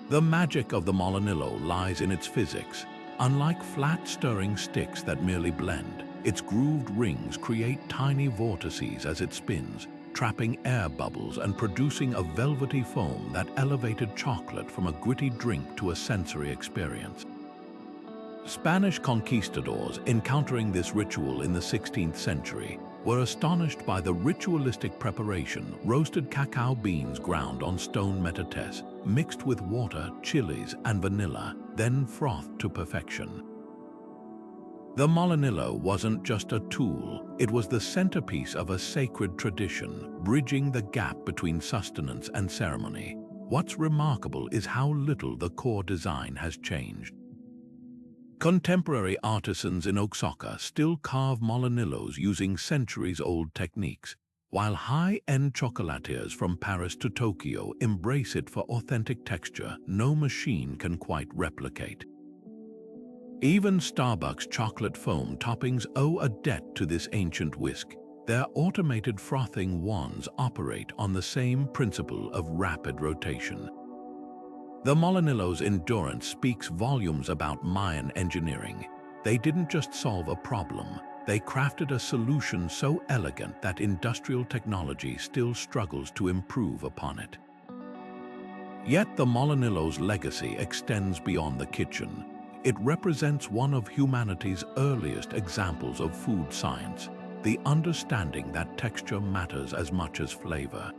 The magic of the Molinillo lies in its physics. Unlike flat stirring sticks that merely blend, its grooved rings create tiny vortices as it spins, trapping air bubbles and producing a velvety foam that elevated chocolate from a gritty drink to a sensory experience. Spanish conquistadors encountering this ritual in the 16th century were astonished by the ritualistic preparation: roasted cacao beans ground on stone metates, mixed with water, chilies, and vanilla, then frothed to perfection. The Molinillo wasn't just a tool, it was the centerpiece of a sacred tradition, bridging the gap between sustenance and ceremony. What's remarkable is how little the core design has changed. Contemporary artisans in Osaka still carve Molinillos using centuries-old techniques, while high-end chocolatiers from Paris to Tokyo embrace it for authentic texture no machine can quite replicate. Even Starbucks chocolate foam toppings owe a debt to this ancient whisk. Their automated frothing wands operate on the same principle of rapid rotation. The Molinillo's endurance speaks volumes about Mayan engineering. They didn't just solve a problem, they crafted a solution so elegant that industrial technology still struggles to improve upon it. Yet the Molinillo's legacy extends beyond the kitchen. It represents one of humanity's earliest examples of food science, the understanding that texture matters as much as flavor.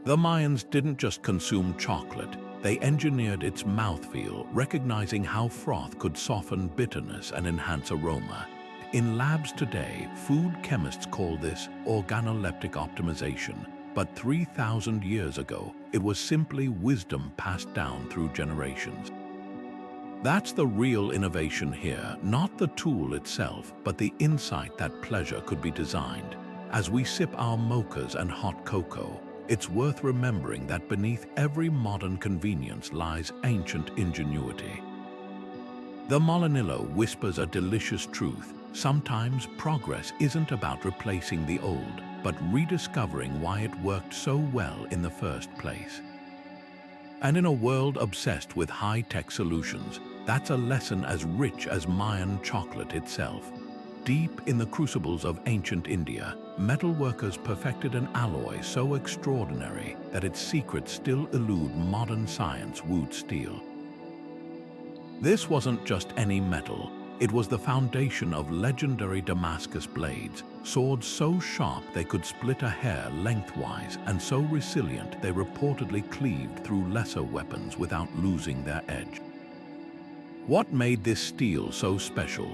The Mayans didn't just consume chocolate, they engineered its mouthfeel, recognizing how froth could soften bitterness and enhance aroma. In labs today, food chemists call this organoleptic optimization, but 3,000 years ago, it was simply wisdom passed down through generations. That's the real innovation here, not the tool itself, but the insight that pleasure could be designed. As we sip our mochas and hot cocoa, it's worth remembering that beneath every modern convenience lies ancient ingenuity. The Molinillo whispers a delicious truth. Sometimes progress isn't about replacing the old, but rediscovering why it worked so well in the first place. And in a world obsessed with high-tech solutions, that's a lesson as rich as Mayan chocolate itself. Deep in the crucibles of ancient India, metalworkers perfected an alloy so extraordinary that its secrets still elude modern science. Wootz steel. This wasn't just any metal. It was the foundation of legendary Damascus blades, swords so sharp they could split a hair lengthwise and so resilient they reportedly cleaved through lesser weapons without losing their edge. What made this steel so special?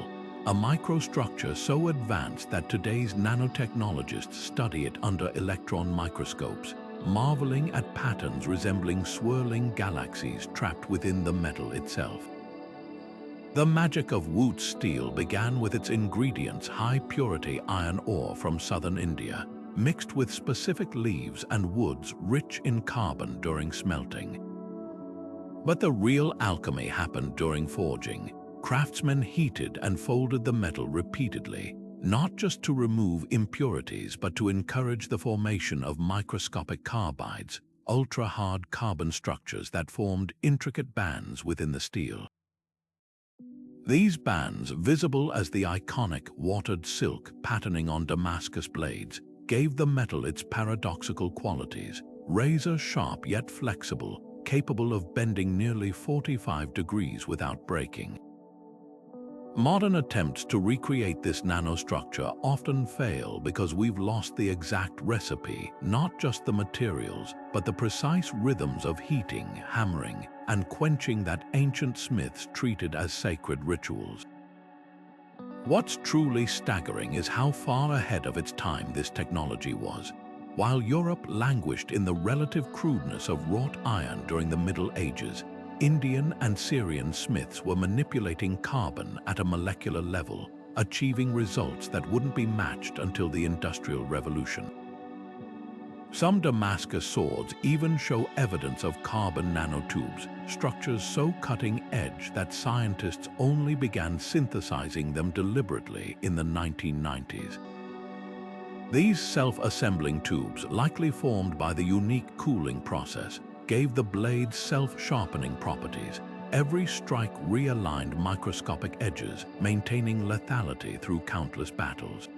A microstructure so advanced that today's nanotechnologists study it under electron microscopes, marveling at patterns resembling swirling galaxies trapped within the metal itself. The magic of Wootz steel began with its ingredients: high-purity iron ore from southern India, mixed with specific leaves and woods rich in carbon during smelting. But the real alchemy happened during forging. Craftsmen heated and folded the metal repeatedly, not just to remove impurities, but to encourage the formation of microscopic carbides, ultra-hard carbon structures that formed intricate bands within the steel. These bands, visible as the iconic watered silk patterning on Damascus blades, gave the metal its paradoxical qualities: razor-sharp yet flexible, capable of bending nearly 45 degrees without breaking. Modern attempts to recreate this nanostructure often fail because we've lost the exact recipe, not just the materials, but the precise rhythms of heating, hammering, and quenching that ancient smiths treated as sacred rituals. What's truly staggering is how far ahead of its time this technology was. While Europe languished in the relative crudeness of wrought iron during the Middle Ages, Indian and Syrian smiths were manipulating carbon at a molecular level, achieving results that wouldn't be matched until the Industrial Revolution. Some Damascus swords even show evidence of carbon nanotubes, structures so cutting-edge that scientists only began synthesizing them deliberately in the 1990s. These self-assembling tubes, likely formed by the unique cooling process, gave the blades self-sharpening properties. Every strike realigned microscopic edges, maintaining lethality through countless battles.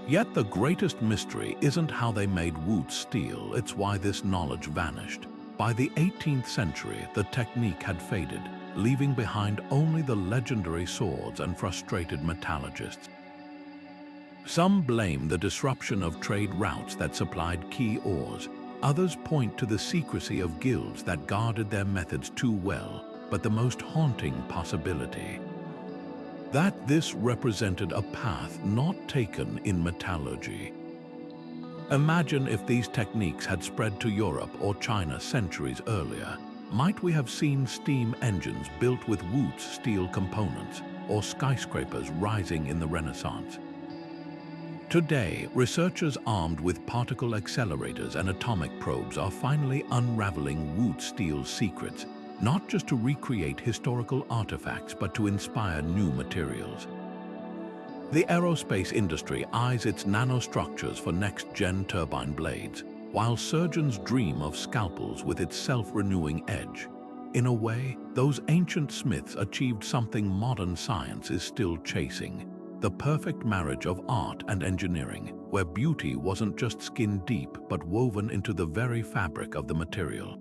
Yet the greatest mystery isn't how they made Wootz steel, it's why this knowledge vanished. By the 18th century, the technique had faded, leaving behind only the legendary swords and frustrated metallurgists. Some blame the disruption of trade routes that supplied key ores. Others point to the secrecy of guilds that guarded their methods too well, but the most haunting possibility: that this represented a path not taken in metallurgy. Imagine if these techniques had spread to Europe or China centuries earlier. Might we have seen steam engines built with Wootz steel components, or skyscrapers rising in the Renaissance? Today, researchers armed with particle accelerators and atomic probes are finally unraveling Wootz steel's secrets, not just to recreate historical artifacts, but to inspire new materials. The aerospace industry eyes its nanostructures for next-gen turbine blades, while surgeons dream of scalpels with its self-renewing edge. In a way, those ancient smiths achieved something modern science is still chasing: the perfect marriage of art and engineering, where beauty wasn't just skin-deep but woven into the very fabric of the material.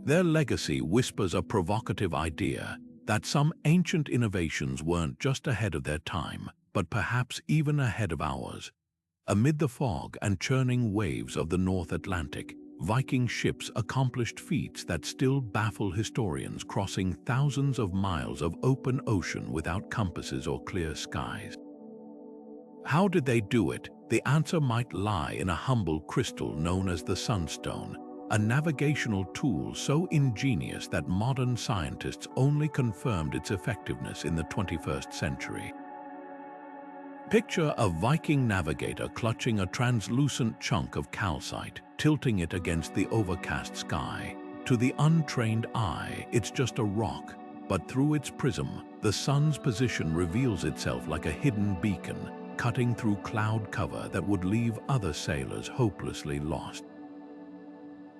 Their legacy whispers a provocative idea that some ancient innovations weren't just ahead of their time, but perhaps even ahead of ours. Amid the fog and churning waves of the North Atlantic, Viking ships accomplished feats that still baffle historians, crossing thousands of miles of open ocean without compasses or clear skies. How did they do it? The answer might lie in a humble crystal known as the sunstone, a navigational tool so ingenious that modern scientists only confirmed its effectiveness in the 21st century. Picture a Viking navigator clutching a translucent chunk of calcite, tilting it against the overcast sky. To the untrained eye, it's just a rock, but through its prism, the sun's position reveals itself like a hidden beacon, cutting through cloud cover that would leave other sailors hopelessly lost.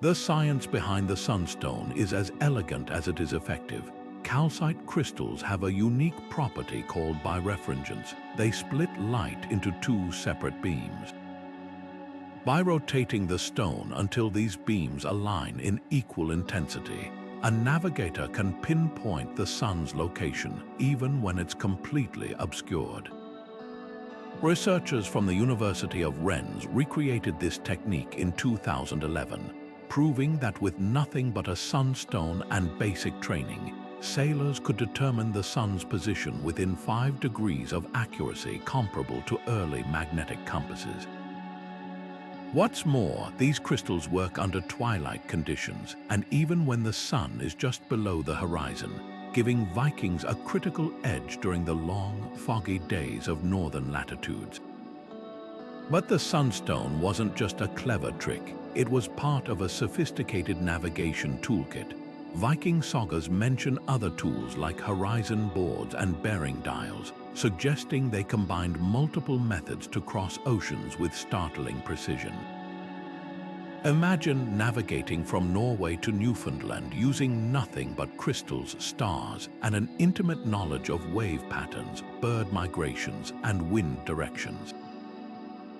The science behind the sunstone is as elegant as it is effective. Calcite crystals have a unique property called birefringence. They split light into two separate beams. By rotating the stone until these beams align in equal intensity, a navigator can pinpoint the sun's location, even when it's completely obscured. Researchers from the University of Rennes recreated this technique in 2011, proving that with nothing but a sunstone and basic training, sailors could determine the sun's position within 5 degrees of accuracy comparable to early magnetic compasses. What's more, these crystals work under twilight conditions and even when the sun is just below the horizon, giving Vikings a critical edge during the long, foggy days of northern latitudes. But the sunstone wasn't just a clever trick, it was part of a sophisticated navigation toolkit. Viking sagas mention other tools like horizon boards and bearing dials, suggesting they combined multiple methods to cross oceans with startling precision. Imagine navigating from Norway to Newfoundland using nothing but crystals, stars, and an intimate knowledge of wave patterns, bird migrations, and wind directions.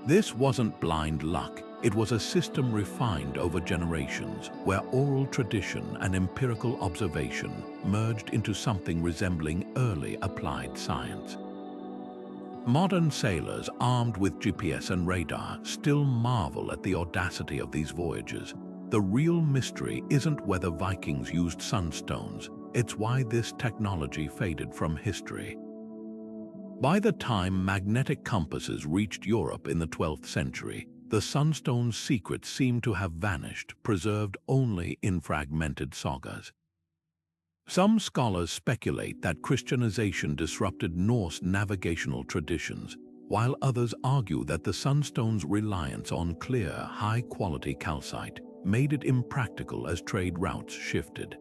This wasn't blind luck, it was a system refined over generations, where oral tradition and empirical observation merged into something resembling early applied science. Modern sailors, armed with GPS and radar, still marvel at the audacity of these voyages. The real mystery isn't whether Vikings used sunstones, it's why this technology faded from history. By the time magnetic compasses reached Europe in the 12th century, the sunstone's secrets seem to have vanished, preserved only in fragmented sagas. Some scholars speculate that Christianization disrupted Norse navigational traditions, while others argue that the sunstone's reliance on clear, high-quality calcite made it impractical as trade routes shifted.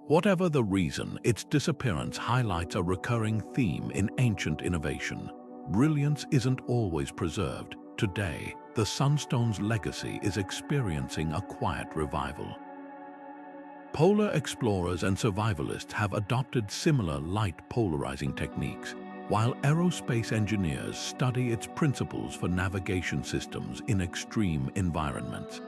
Whatever the reason, its disappearance highlights a recurring theme in ancient innovation. Brilliance isn't always preserved. Today, the sunstone's legacy is experiencing a quiet revival. Polar explorers and survivalists have adopted similar light polarizing techniques, while aerospace engineers study its principles for navigation systems in extreme environments.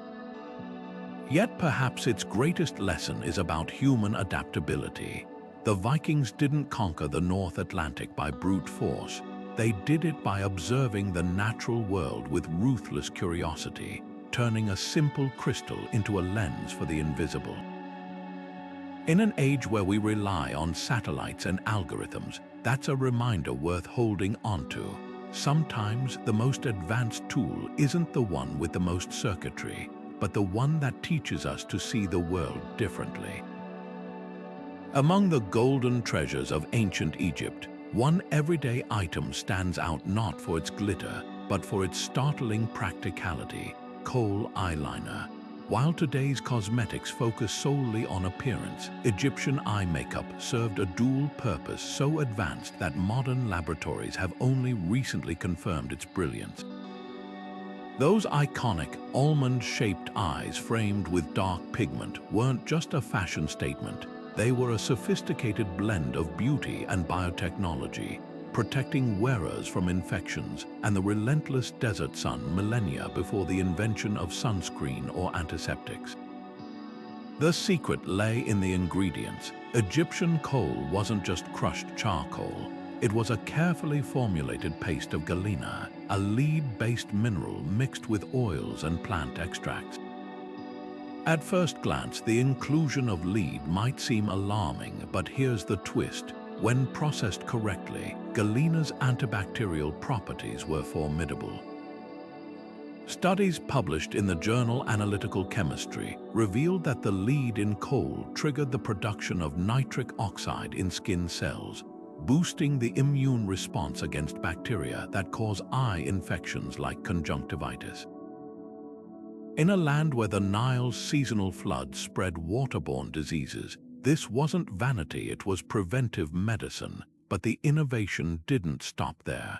Yet perhaps its greatest lesson is about human adaptability. The Vikings didn't conquer the North Atlantic by brute force. They did it by observing the natural world with ruthless curiosity, turning a simple crystal into a lens for the invisible. In an age where we rely on satellites and algorithms, that's a reminder worth holding onto. Sometimes the most advanced tool isn't the one with the most circuitry, but the one that teaches us to see the world differently. Among the golden treasures of ancient Egypt, one everyday item stands out not for its glitter, but for its startling practicality: kohl eyeliner. While today's cosmetics focus solely on appearance, Egyptian eye makeup served a dual purpose so advanced that modern laboratories have only recently confirmed its brilliance. Those iconic, almond-shaped eyes framed with dark pigment weren't just a fashion statement. They were a sophisticated blend of beauty and biotechnology, protecting wearers from infections and the relentless desert sun millennia before the invention of sunscreen or antiseptics. The secret lay in the ingredients. Egyptian kohl wasn't just crushed charcoal. It was a carefully formulated paste of galena, a lead-based mineral mixed with oils and plant extracts. At first glance, the inclusion of lead might seem alarming, but here's the twist. When processed correctly, galena's antibacterial properties were formidable. Studies published in the journal Analytical Chemistry revealed that the lead in kohl triggered the production of nitric oxide in skin cells, boosting the immune response against bacteria that cause eye infections like conjunctivitis. In a land where the Nile's seasonal floods spread waterborne diseases, this wasn't vanity, it was preventive medicine, but the innovation didn't stop there.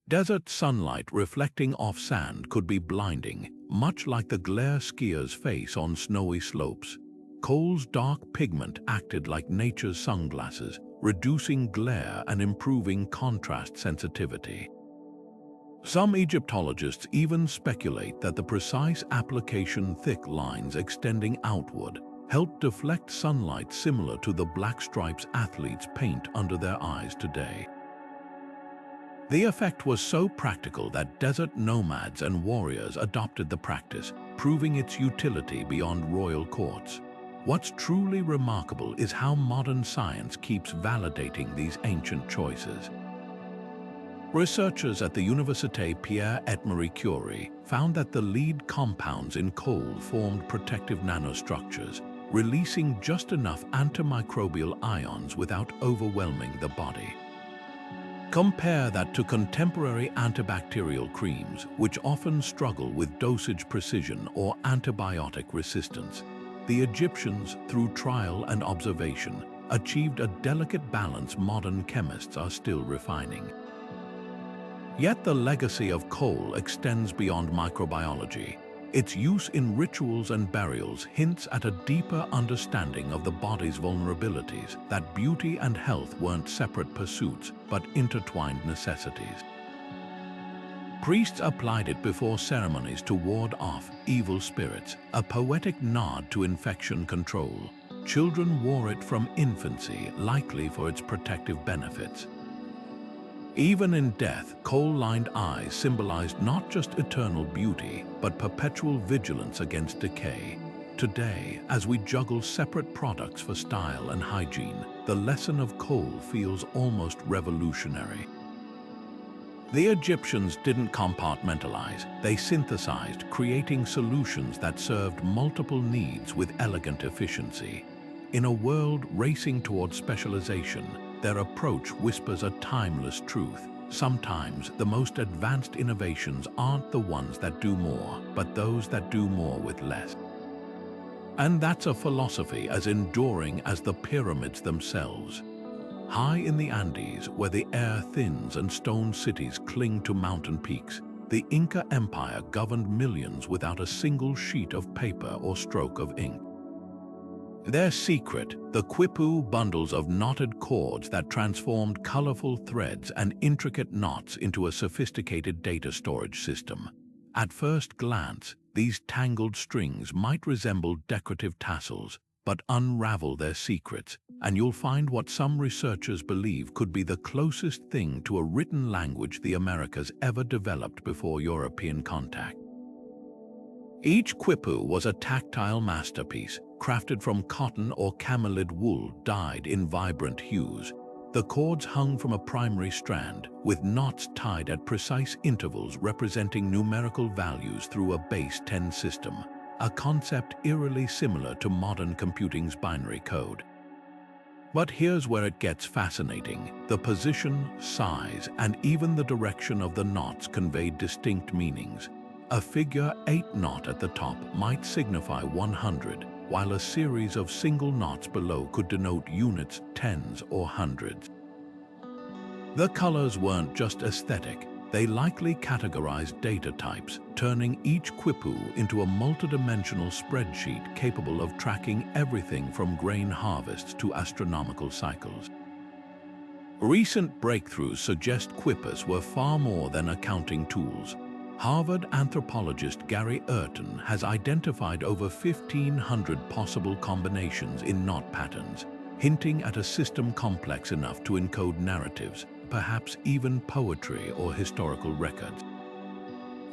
Desert sunlight reflecting off sand could be blinding, much like the glare skiers face on snowy slopes. Coal's dark pigment acted like nature's sunglasses, reducing glare and improving contrast sensitivity. Some Egyptologists even speculate that the precise application thick lines extending outward helped deflect sunlight similar to the black stripes athletes paint under their eyes today. The effect was so practical that desert nomads and warriors adopted the practice, proving its utility beyond royal courts. What's truly remarkable is how modern science keeps validating these ancient choices. Researchers at the Université Pierre et Marie Curie found that the lead compounds in coal formed protective nanostructures, releasing just enough antimicrobial ions without overwhelming the body. Compare that to contemporary antibacterial creams, which often struggle with dosage precision or antibiotic resistance. The Egyptians, through trial and observation, achieved a delicate balance modern chemists are still refining. Yet the legacy of coal extends beyond microbiology. Its use in rituals and burials hints at a deeper understanding of the body's vulnerabilities, that beauty and health weren't separate pursuits, but intertwined necessities. Priests applied it before ceremonies to ward off evil spirits, a poetic nod to infection control. Children wore it from infancy, likely for its protective benefits. Even in death, coal-lined eyes symbolized not just eternal beauty, but perpetual vigilance against decay. Today, as we juggle separate products for style and hygiene, the lesson of coal feels almost revolutionary. The Egyptians didn't compartmentalize, they synthesized, creating solutions that served multiple needs with elegant efficiency. In a world racing toward specialization, their approach whispers a timeless truth. Sometimes the most advanced innovations aren't the ones that do more, but those that do more with less. And that's a philosophy as enduring as the pyramids themselves. High in the Andes, where the air thins and stone cities cling to mountain peaks, the Inca Empire governed millions without a single sheet of paper or stroke of ink. Their secret, the quipu, bundles of knotted cords that transformed colorful threads and intricate knots into a sophisticated data storage system. At first glance, these tangled strings might resemble decorative tassels, but unravel their secrets, and you'll find what some researchers believe could be the closest thing to a written language the Americas ever developed before European contact. Each quipu was a tactile masterpiece, crafted from cotton or camelid wool dyed in vibrant hues. The cords hung from a primary strand, with knots tied at precise intervals representing numerical values through a base 10 system, a concept eerily similar to modern computing's binary code. But here's where it gets fascinating. The position, size, and even the direction of the knots conveyed distinct meanings. A figure 8 knot at the top might signify 100, while a series of single knots below could denote units, tens, or hundreds. The colors weren't just aesthetic, they likely categorized data types, turning each quipu into a multidimensional spreadsheet capable of tracking everything from grain harvests to astronomical cycles. Recent breakthroughs suggest quipus were far more than accounting tools. Harvard anthropologist Gary Urton has identified over 1,500 possible combinations in knot patterns, hinting at a system complex enough to encode narratives, perhaps even poetry or historical records.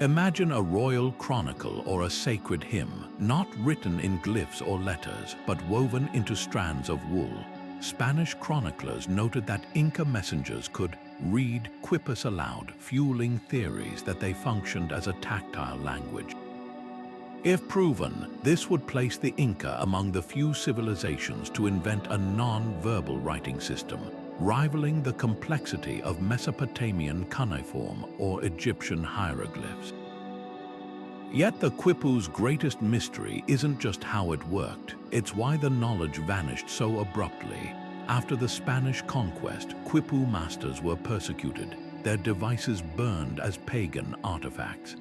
Imagine a royal chronicle or a sacred hymn, not written in glyphs or letters, but woven into strands of wool. Spanish chroniclers noted that Inca messengers could read quipus aloud, fueling theories that they functioned as a tactile language. If proven, this would place the Inca among the few civilizations to invent a non-verbal writing system, rivaling the complexity of Mesopotamian cuneiform or Egyptian hieroglyphs. Yet the quipu's greatest mystery isn't just how it worked, it's why the knowledge vanished so abruptly. After the Spanish conquest, quipu masters were persecuted. their devices burned as pagan artifacts.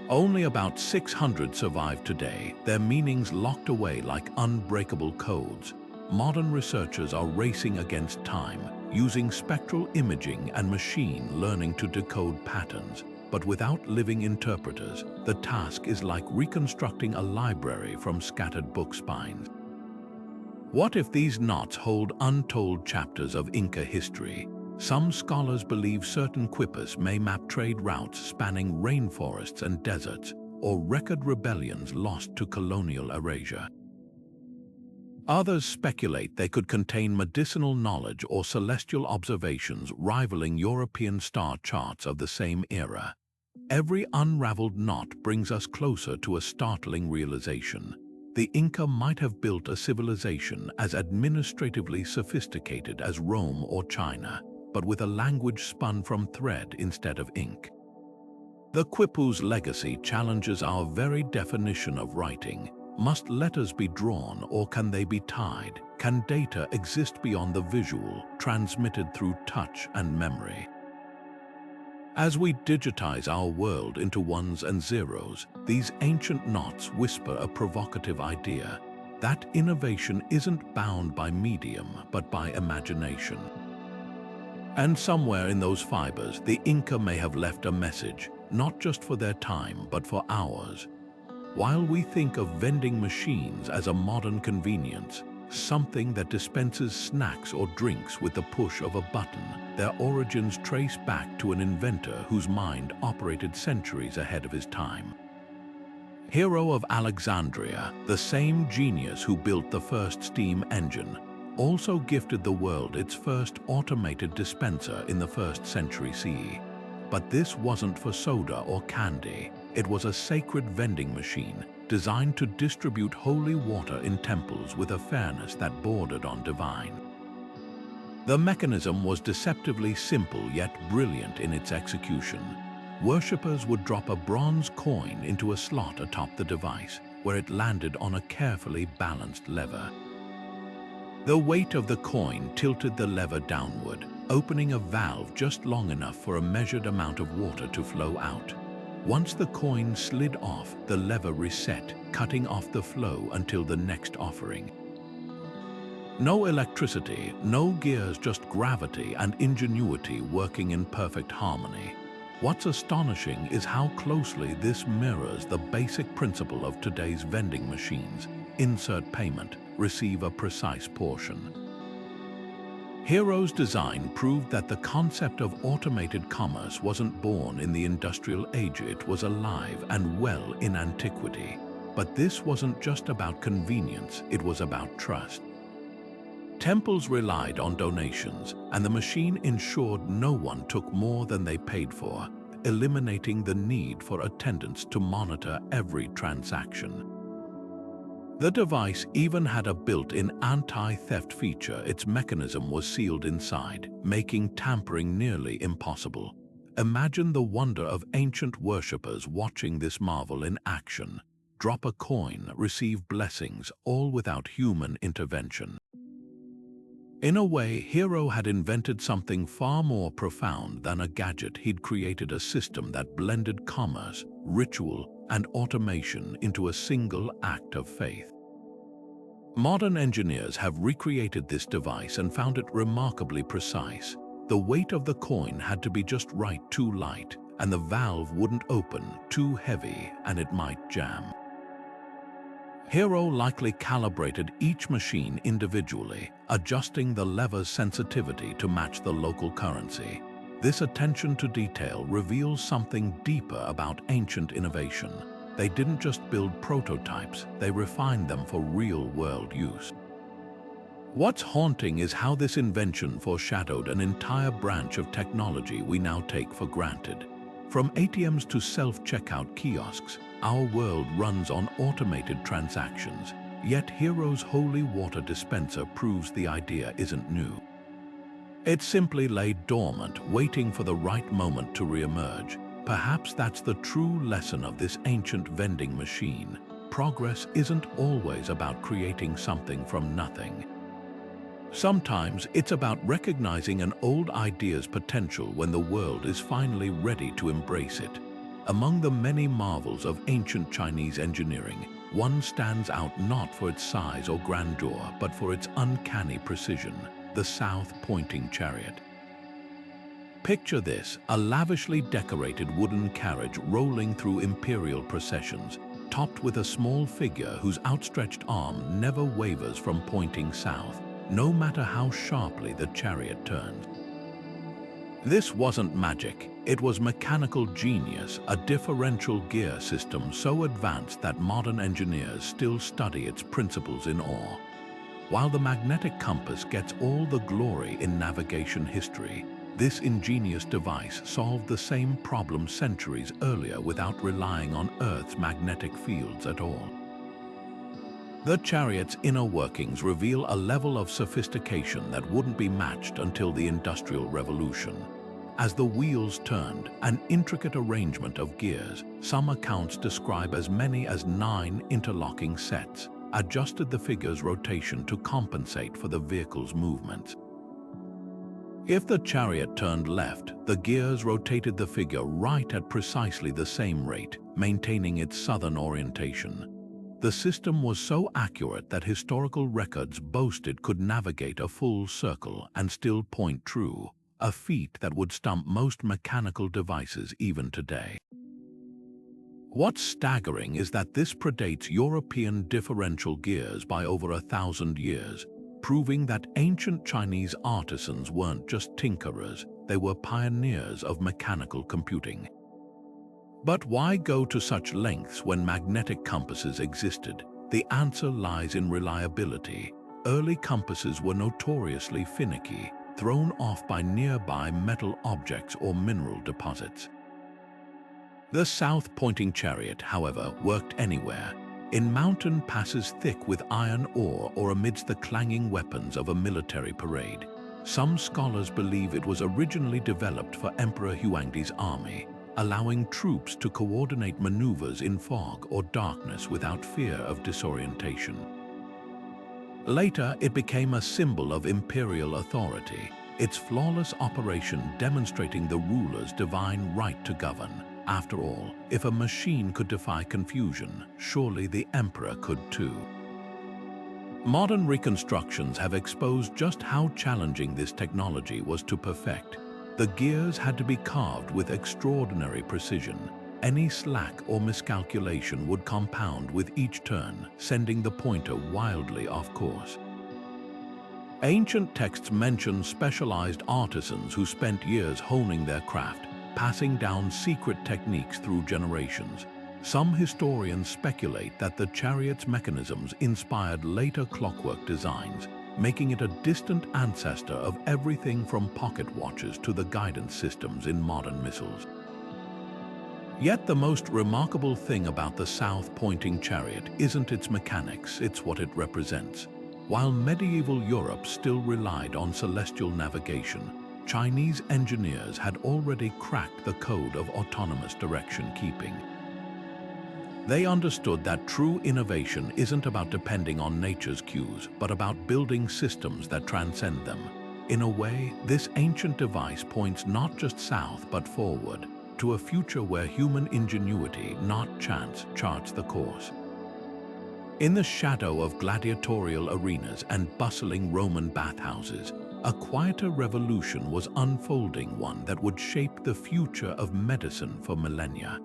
Only about 600 survive today, their meanings locked away like unbreakable codes. Modern researchers are racing against time, using spectral imaging and machine learning to decode patterns. But without living interpreters, the task is like reconstructing a library from scattered book spines. What if these knots hold untold chapters of Inca history? Some scholars believe certain quippers may map trade routes spanning rainforests and deserts, or record rebellions lost to colonial erasure. Others speculate they could contain medicinal knowledge or celestial observations rivaling European star charts of the same era. Every unraveled knot brings us closer to a startling realization. The Inca might have built a civilization as administratively sophisticated as Rome or China, but with a language spun from thread instead of ink. The Quipu's legacy challenges our very definition of writing. Must letters be drawn, or can they be tied? Can data exist beyond the visual, transmitted through touch and memory? As we digitize our world into ones and zeros, these ancient knots whisper a provocative idea. That innovation isn't bound by medium, but by imagination. And somewhere in those fibers, the Inca may have left a message, not just for their time, but for ours. While we think of vending machines as a modern convenience, something that dispenses snacks or drinks with the push of a button, their origins trace back to an inventor whose mind operated centuries ahead of his time. Hero of Alexandria, the same genius who built the first steam engine, also gifted the world its first automated dispenser in the 1st century CE. But this wasn't for soda or candy. It was a sacred vending machine designed to distribute holy water in temples with a fairness that bordered on divine. The mechanism was deceptively simple yet brilliant in its execution. Worshippers would drop a bronze coin into a slot atop the device, where it landed on a carefully balanced lever. The weight of the coin tilted the lever downward, opening a valve just long enough for a measured amount of water to flow out. Once the coin slid off, the lever reset, cutting off the flow until the next offering. No electricity, no gears, just gravity and ingenuity working in perfect harmony. What's astonishing is how closely this mirrors the basic principle of today's vending machines. Insert payment, receive a precise portion. Hero's design proved that the concept of automated commerce wasn't born in the industrial age, it was alive and well in antiquity. But this wasn't just about convenience, it was about trust. Temples relied on donations, and the machine ensured no one took more than they paid for, eliminating the need for attendants to monitor every transaction. The device even had a built-in anti-theft feature. Its mechanism was sealed inside, making tampering nearly impossible. Imagine the wonder of ancient worshippers watching this marvel in action. Drop a coin, receive blessings, all without human intervention. In a way, Hero had invented something far more profound than a gadget. He'd created a system that blended commerce, ritual, and automation into a single act of faith. Modern engineers have recreated this device and found it remarkably precise. The weight of the coin had to be just right, too light, and the valve wouldn't open, too heavy, and it might jam. Hero likely calibrated each machine individually, adjusting the lever's sensitivity to match the local currency. This attention to detail reveals something deeper about ancient innovation. They didn't just build prototypes, they refined them for real-world use. What's haunting is how this invention foreshadowed an entire branch of technology we now take for granted. From ATMs to self-checkout kiosks, our world runs on automated transactions. Yet Hero's holy water dispenser proves the idea isn't new. It simply lay dormant, waiting for the right moment to re-emerge. Perhaps that's the true lesson of this ancient vending machine. Progress isn't always about creating something from nothing. Sometimes it's about recognizing an old idea's potential when the world is finally ready to embrace it. Among the many marvels of ancient Chinese engineering, one stands out not for its size or grandeur, but for its uncanny precision: the south-pointing chariot. Picture this, a lavishly decorated wooden carriage rolling through imperial processions, topped with a small figure whose outstretched arm never wavers from pointing south, no matter how sharply the chariot turns. This wasn't magic, it was mechanical genius, a differential gear system so advanced that modern engineers still study its principles in awe. While the magnetic compass gets all the glory in navigation history, this ingenious device solved the same problem centuries earlier without relying on Earth's magnetic fields at all. The chariot's inner workings reveal a level of sophistication that wouldn't be matched until the Industrial Revolution. As the wheels turned, an intricate arrangement of gears, some accounts describe as many as 9 interlocking sets, adjusted the figure's rotation to compensate for the vehicle's movements. If the chariot turned left, the gears rotated the figure right at precisely the same rate, maintaining its southern orientation. The system was so accurate that historical records boasted could navigate a full circle and still point true, a feat that would stump most mechanical devices even today. What's staggering is that this predates European differential gears by over 1,000 years, proving that ancient Chinese artisans weren't just tinkerers, they were pioneers of mechanical computing. But why go to such lengths when magnetic compasses existed? The answer lies in reliability. Early compasses were notoriously finicky, thrown off by nearby metal objects or mineral deposits. The south-pointing chariot, however, worked anywhere, in mountain passes thick with iron ore or amidst the clanging weapons of a military parade. Some scholars believe it was originally developed for Emperor Huangdi's army, allowing troops to coordinate maneuvers in fog or darkness without fear of disorientation. Later, it became a symbol of imperial authority, its flawless operation demonstrating the ruler's divine right to govern. After all, if a machine could defy confusion, surely the emperor could too. Modern reconstructions have exposed just how challenging this technology was to perfect. The gears had to be carved with extraordinary precision. Any slack or miscalculation would compound with each turn, sending the pointer wildly off course. Ancient texts mention specialized artisans who spent years honing their craft, passing down secret techniques through generations. Some historians speculate that the chariot's mechanisms inspired later clockwork designs, making it a distant ancestor of everything from pocket watches to the guidance systems in modern missiles. Yet the most remarkable thing about the south-pointing chariot isn't its mechanics, it's what it represents. While medieval Europe still relied on celestial navigation, Chinese engineers had already cracked the code of autonomous direction-keeping. They understood that true innovation isn't about depending on nature's cues, but about building systems that transcend them. In a way, this ancient device points not just south but forward, to a future where human ingenuity, not chance, charts the course. In the shadow of gladiatorial arenas and bustling Roman bathhouses, a quieter revolution was unfolding, one that would shape the future of medicine for millennia.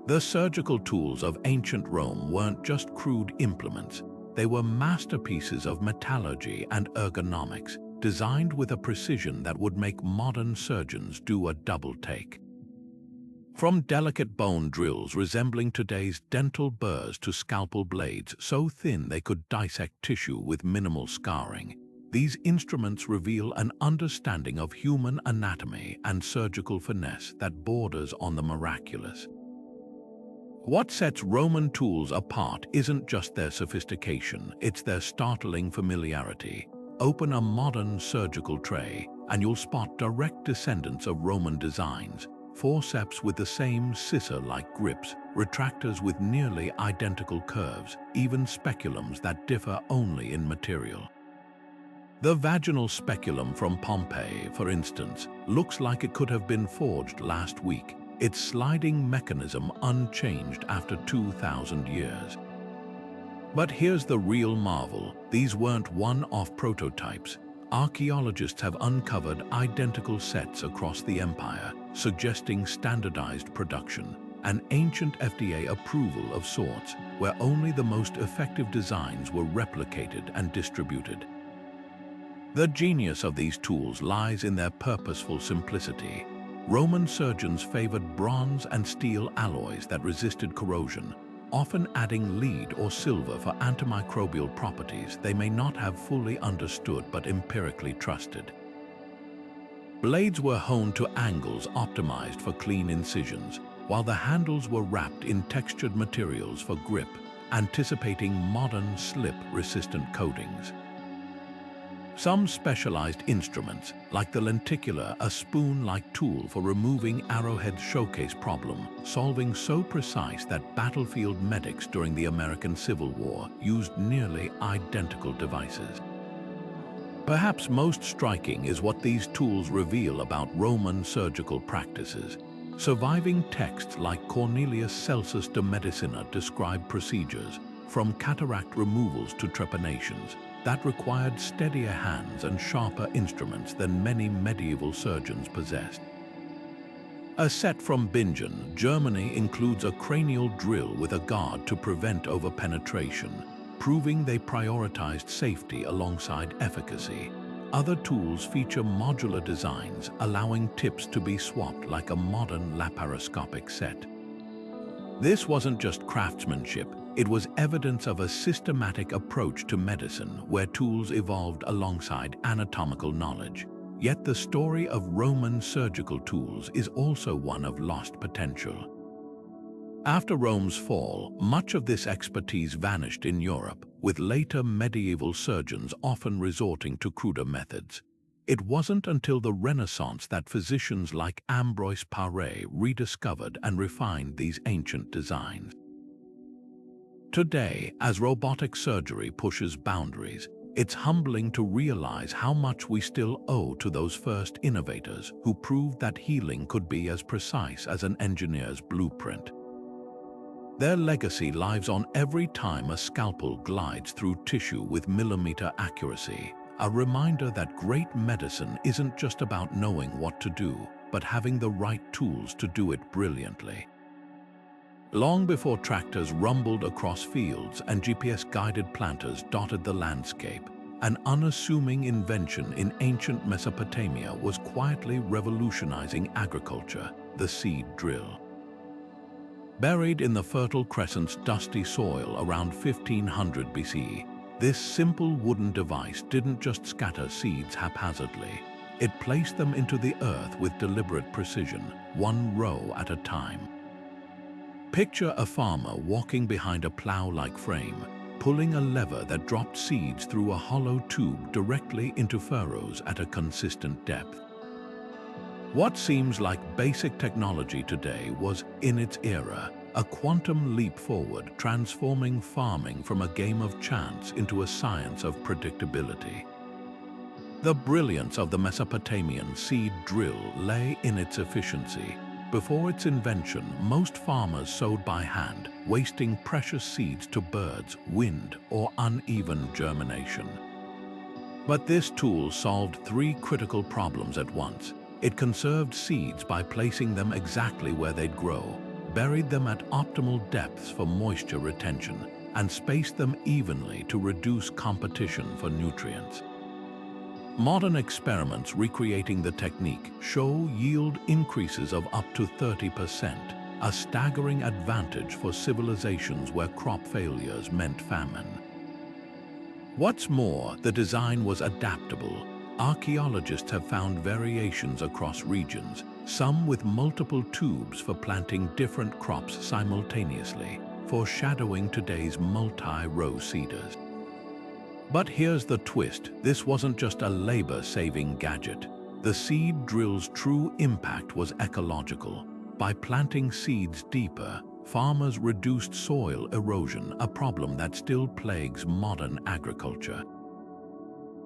The surgical tools of ancient Rome weren't just crude implements, they were masterpieces of metallurgy and ergonomics, designed with a precision that would make modern surgeons do a double take. From delicate bone drills resembling today's dental burrs to scalpel blades so thin they could dissect tissue with minimal scarring, these instruments reveal an understanding of human anatomy and surgical finesse that borders on the miraculous. What sets Roman tools apart isn't just their sophistication, it's their startling familiarity. Open a modern surgical tray, and you'll spot direct descendants of Roman designs, forceps with the same scissor-like grips, retractors with nearly identical curves, even speculums that differ only in material. The vaginal speculum from Pompeii, for instance, looks like it could have been forged last week, its sliding mechanism unchanged after 2,000 years. But here's the real marvel. These weren't one-off prototypes. Archaeologists have uncovered identical sets across the empire, suggesting standardized production, an ancient FDA approval of sorts, where only the most effective designs were replicated and distributed. The genius of these tools lies in their purposeful simplicity. Roman surgeons favored bronze and steel alloys that resisted corrosion, often adding lead or silver for antimicrobial properties they may not have fully understood but empirically trusted. Blades were honed to angles optimized for clean incisions, while the handles were wrapped in textured materials for grip, anticipating modern slip-resistant coatings. Some specialized instruments, like the lenticular, a spoon-like tool for removing arrowhead showcase problem, solving so precise that battlefield medics during the American Civil War used nearly identical devices. Perhaps most striking is what these tools reveal about Roman surgical practices. Surviving texts like Cornelius Celsus de Medicina describe procedures, from cataract removals to trepanations, that required steadier hands and sharper instruments than many medieval surgeons possessed. A set from Bingen, Germany includes a cranial drill with a guard to prevent overpenetration, proving they prioritized safety alongside efficacy. Other tools feature modular designs, allowing tips to be swapped like a modern laparoscopic set. This wasn't just craftsmanship, it was evidence of a systematic approach to medicine where tools evolved alongside anatomical knowledge. Yet the story of Roman surgical tools is also one of lost potential. After Rome's fall, much of this expertise vanished in Europe, with later medieval surgeons often resorting to cruder methods. It wasn't until the Renaissance that physicians like Ambroise Paré rediscovered and refined these ancient designs. Today, as robotic surgery pushes boundaries, it's humbling to realize how much we still owe to those first innovators who proved that healing could be as precise as an engineer's blueprint. Their legacy lives on every time a scalpel glides through tissue with millimeter accuracy, a reminder that great medicine isn't just about knowing what to do, but having the right tools to do it brilliantly. Long before tractors rumbled across fields and GPS-guided planters dotted the landscape, an unassuming invention in ancient Mesopotamia was quietly revolutionizing agriculture: the seed drill. Buried in the Fertile Crescent's dusty soil around 1500 BC, this simple wooden device didn't just scatter seeds haphazardly. It placed them into the earth with deliberate precision, one row at a time. Picture a farmer walking behind a plow-like frame, pulling a lever that dropped seeds through a hollow tube directly into furrows at a consistent depth. What seems like basic technology today was, in its era, a quantum leap forward, transforming farming from a game of chance into a science of predictability. The brilliance of the Mesopotamian seed drill lay in its efficiency. Before its invention, most farmers sowed by hand, wasting precious seeds to birds, wind, or uneven germination. But this tool solved three critical problems at once. It conserved seeds by placing them exactly where they'd grow, buried them at optimal depths for moisture retention, and spaced them evenly to reduce competition for nutrients. Modern experiments recreating the technique show yield increases of up to 30%, a staggering advantage for civilizations where crop failures meant famine. What's more, the design was adaptable. Archaeologists have found variations across regions, some with multiple tubes for planting different crops simultaneously, foreshadowing today's multi-row seeders. But here's the twist: this wasn't just a labor-saving gadget. The seed drill's true impact was ecological. By planting seeds deeper, farmers reduced soil erosion, a problem that still plagues modern agriculture.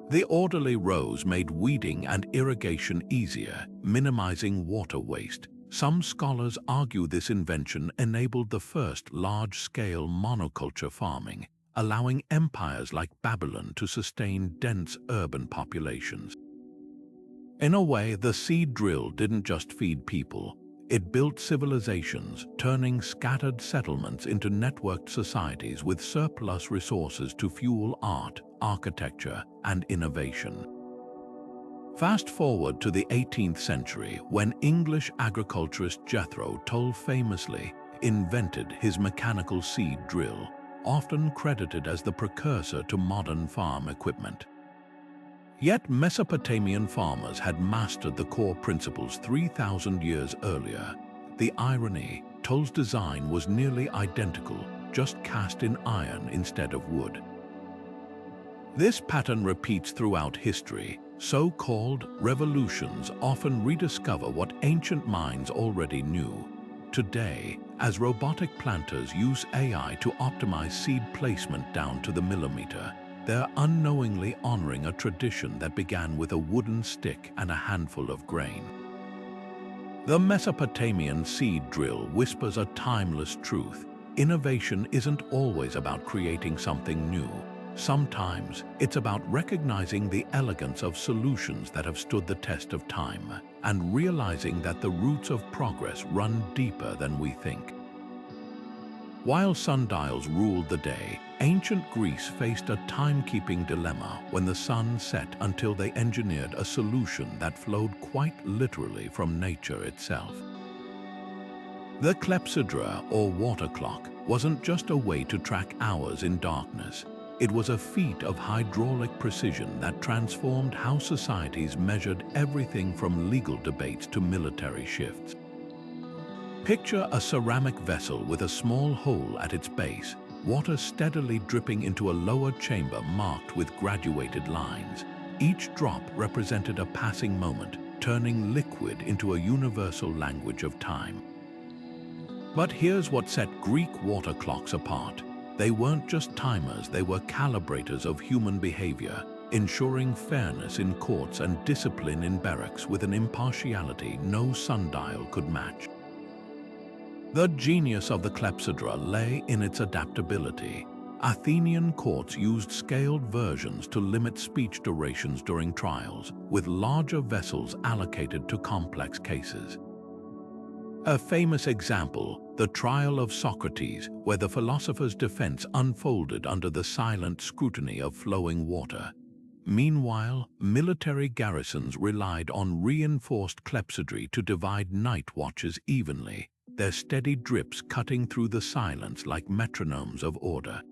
The orderly rows made weeding and irrigation easier, minimizing water waste. Some scholars argue this invention enabled the first large-scale monoculture farming, allowing empires like Babylon to sustain dense urban populations. In a way, the seed drill didn't just feed people. It built civilizations, turning scattered settlements into networked societies with surplus resources to fuel art, architecture, and innovation. Fast forward to the 18th century, when English agriculturist Jethro Tull famously invented his mechanical seed drill, often credited as the precursor to modern farm equipment. Yet Mesopotamian farmers had mastered the core principles 3,000 years earlier. The irony, Tull's design was nearly identical, just cast in iron instead of wood. This pattern repeats throughout history. So-called revolutions often rediscover what ancient minds already knew. Today, as robotic planters use AI to optimize seed placement down to the millimeter, they're unknowingly honoring a tradition that began with a wooden stick and a handful of grain. The Mesopotamian seed drill whispers a timeless truth. Innovation isn't always about creating something new. Sometimes it's about recognizing the elegance of solutions that have stood the test of time and realizing that the roots of progress run deeper than we think. While sundials ruled the day, ancient Greece faced a timekeeping dilemma when the sun set until they engineered a solution that flowed quite literally from nature itself. The clepsydra, or water clock, wasn't just a way to track hours in darkness. It was a feat of hydraulic precision that transformed how societies measured everything from legal debates to military shifts. Picture a ceramic vessel with a small hole at its base, water steadily dripping into a lower chamber marked with graduated lines. Each drop represented a passing moment, turning liquid into a universal language of time. But here's what set Greek water clocks apart. They weren't just timers, they were calibrators of human behavior, ensuring fairness in courts and discipline in barracks with an impartiality no sundial could match. The genius of the clepsydra lay in its adaptability. Athenian courts used scaled versions to limit speech durations during trials, with larger vessels allocated to complex cases. A famous example, the trial of Socrates, where the philosopher's defense unfolded under the silent scrutiny of flowing water. Meanwhile, military garrisons relied on reinforced clepsydry to divide night watches evenly, their steady drips cutting through the silence like metronomes of order.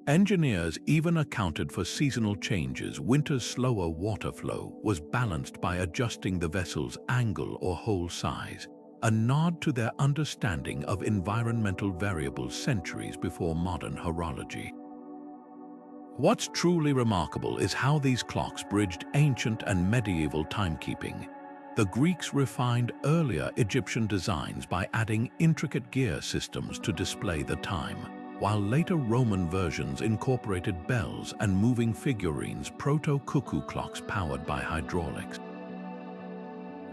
Engineers even accounted for seasonal changes. Winter's slower water flow was balanced by adjusting the vessel's angle or hole size, a nod to their understanding of environmental variables centuries before modern horology. What's truly remarkable is how these clocks bridged ancient and medieval timekeeping. The Greeks refined earlier Egyptian designs by adding intricate gear systems to display the time, while later Roman versions incorporated bells and moving figurines, proto-cuckoo clocks powered by hydraulics.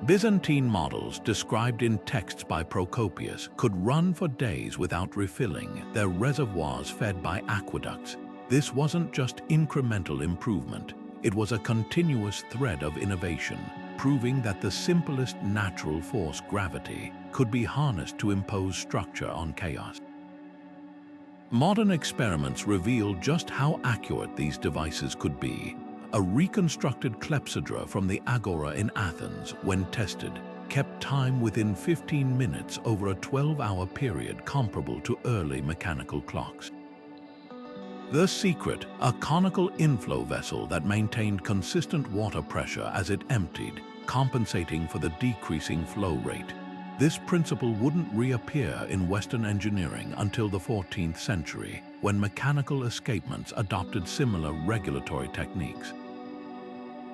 Byzantine models, described in texts by Procopius, could run for days without refilling, their reservoirs fed by aqueducts. This wasn't just incremental improvement, it was a continuous thread of innovation, proving that the simplest natural force, gravity, could be harnessed to impose structure on chaos. Modern experiments reveal just how accurate these devices could be. A reconstructed clepsydra from the Agora in Athens, when tested, kept time within 15 minutes over a 12-hour period comparable to early mechanical clocks. The secret, a conical inflow vessel that maintained consistent water pressure as it emptied, compensating for the decreasing flow rate. This principle wouldn't reappear in Western engineering until the 14th century, when mechanical escapements adopted similar regulatory techniques.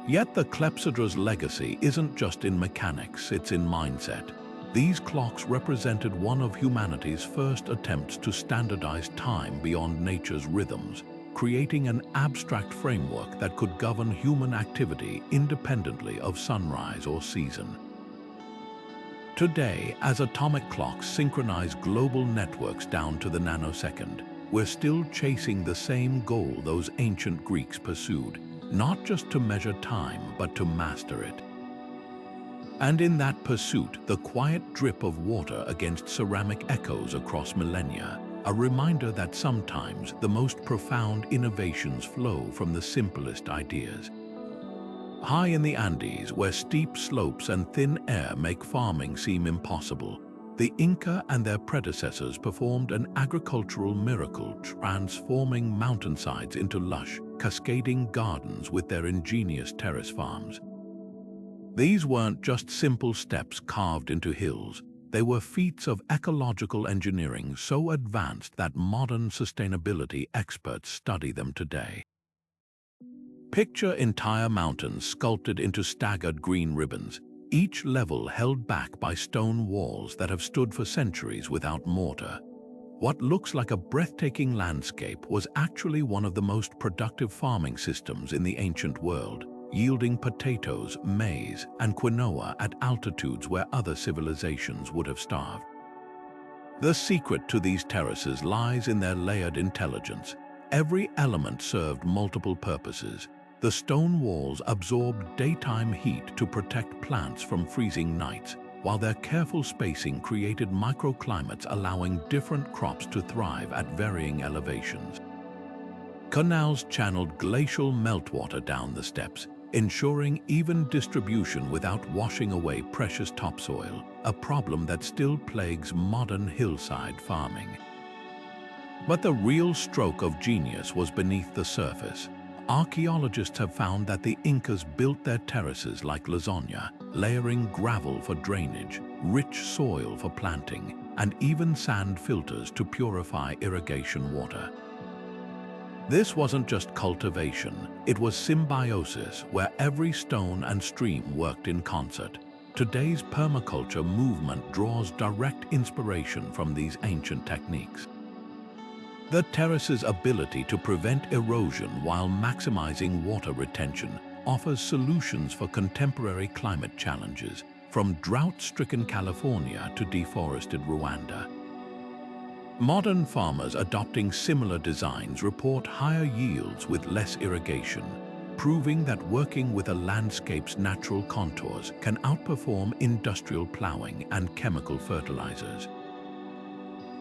Yet the clepsydra's legacy isn't just in mechanics, it's in mindset. These clocks represented one of humanity's first attempts to standardize time beyond nature's rhythms. creating an abstract framework that could govern human activity independently of sunrise or season. Today, as atomic clocks synchronize global networks down to the nanosecond, we're still chasing the same goal those ancient Greeks pursued, not just to measure time, but to master it. And in that pursuit, the quiet drip of water against ceramic echoes across millennia, a reminder that sometimes the most profound innovations flow from the simplest ideas. High in the Andes, where steep slopes and thin air make farming seem impossible, the Inca and their predecessors performed an agricultural miracle, transforming mountainsides into lush, cascading gardens with their ingenious terrace farms. These weren't just simple steps carved into hills. They were feats of ecological engineering so advanced that modern sustainability experts study them today. Picture entire mountains sculpted into staggered green ribbons, each level held back by stone walls that have stood for centuries without mortar. What looks like a breathtaking landscape was actually one of the most productive farming systems in the ancient world, yielding potatoes, maize, and quinoa at altitudes where other civilizations would have starved. The secret to these terraces lies in their layered intelligence. Every element served multiple purposes. The stone walls absorbed daytime heat to protect plants from freezing nights, while their careful spacing created microclimates allowing different crops to thrive at varying elevations. Canals channeled glacial meltwater down the steps, ensuring even distribution without washing away precious topsoil, a problem that still plagues modern hillside farming. But the real stroke of genius was beneath the surface. Archaeologists have found that the Incas built their terraces like lasagna, layering gravel for drainage, rich soil for planting, and even sand filters to purify irrigation water. This wasn't just cultivation, it was symbiosis where every stone and stream worked in concert. Today's permaculture movement draws direct inspiration from these ancient techniques. The terrace's ability to prevent erosion while maximizing water retention offers solutions for contemporary climate challenges, from drought-stricken California to deforested Rwanda. Modern farmers adopting similar designs report higher yields with less irrigation, proving that working with a landscape's natural contours can outperform industrial plowing and chemical fertilizers.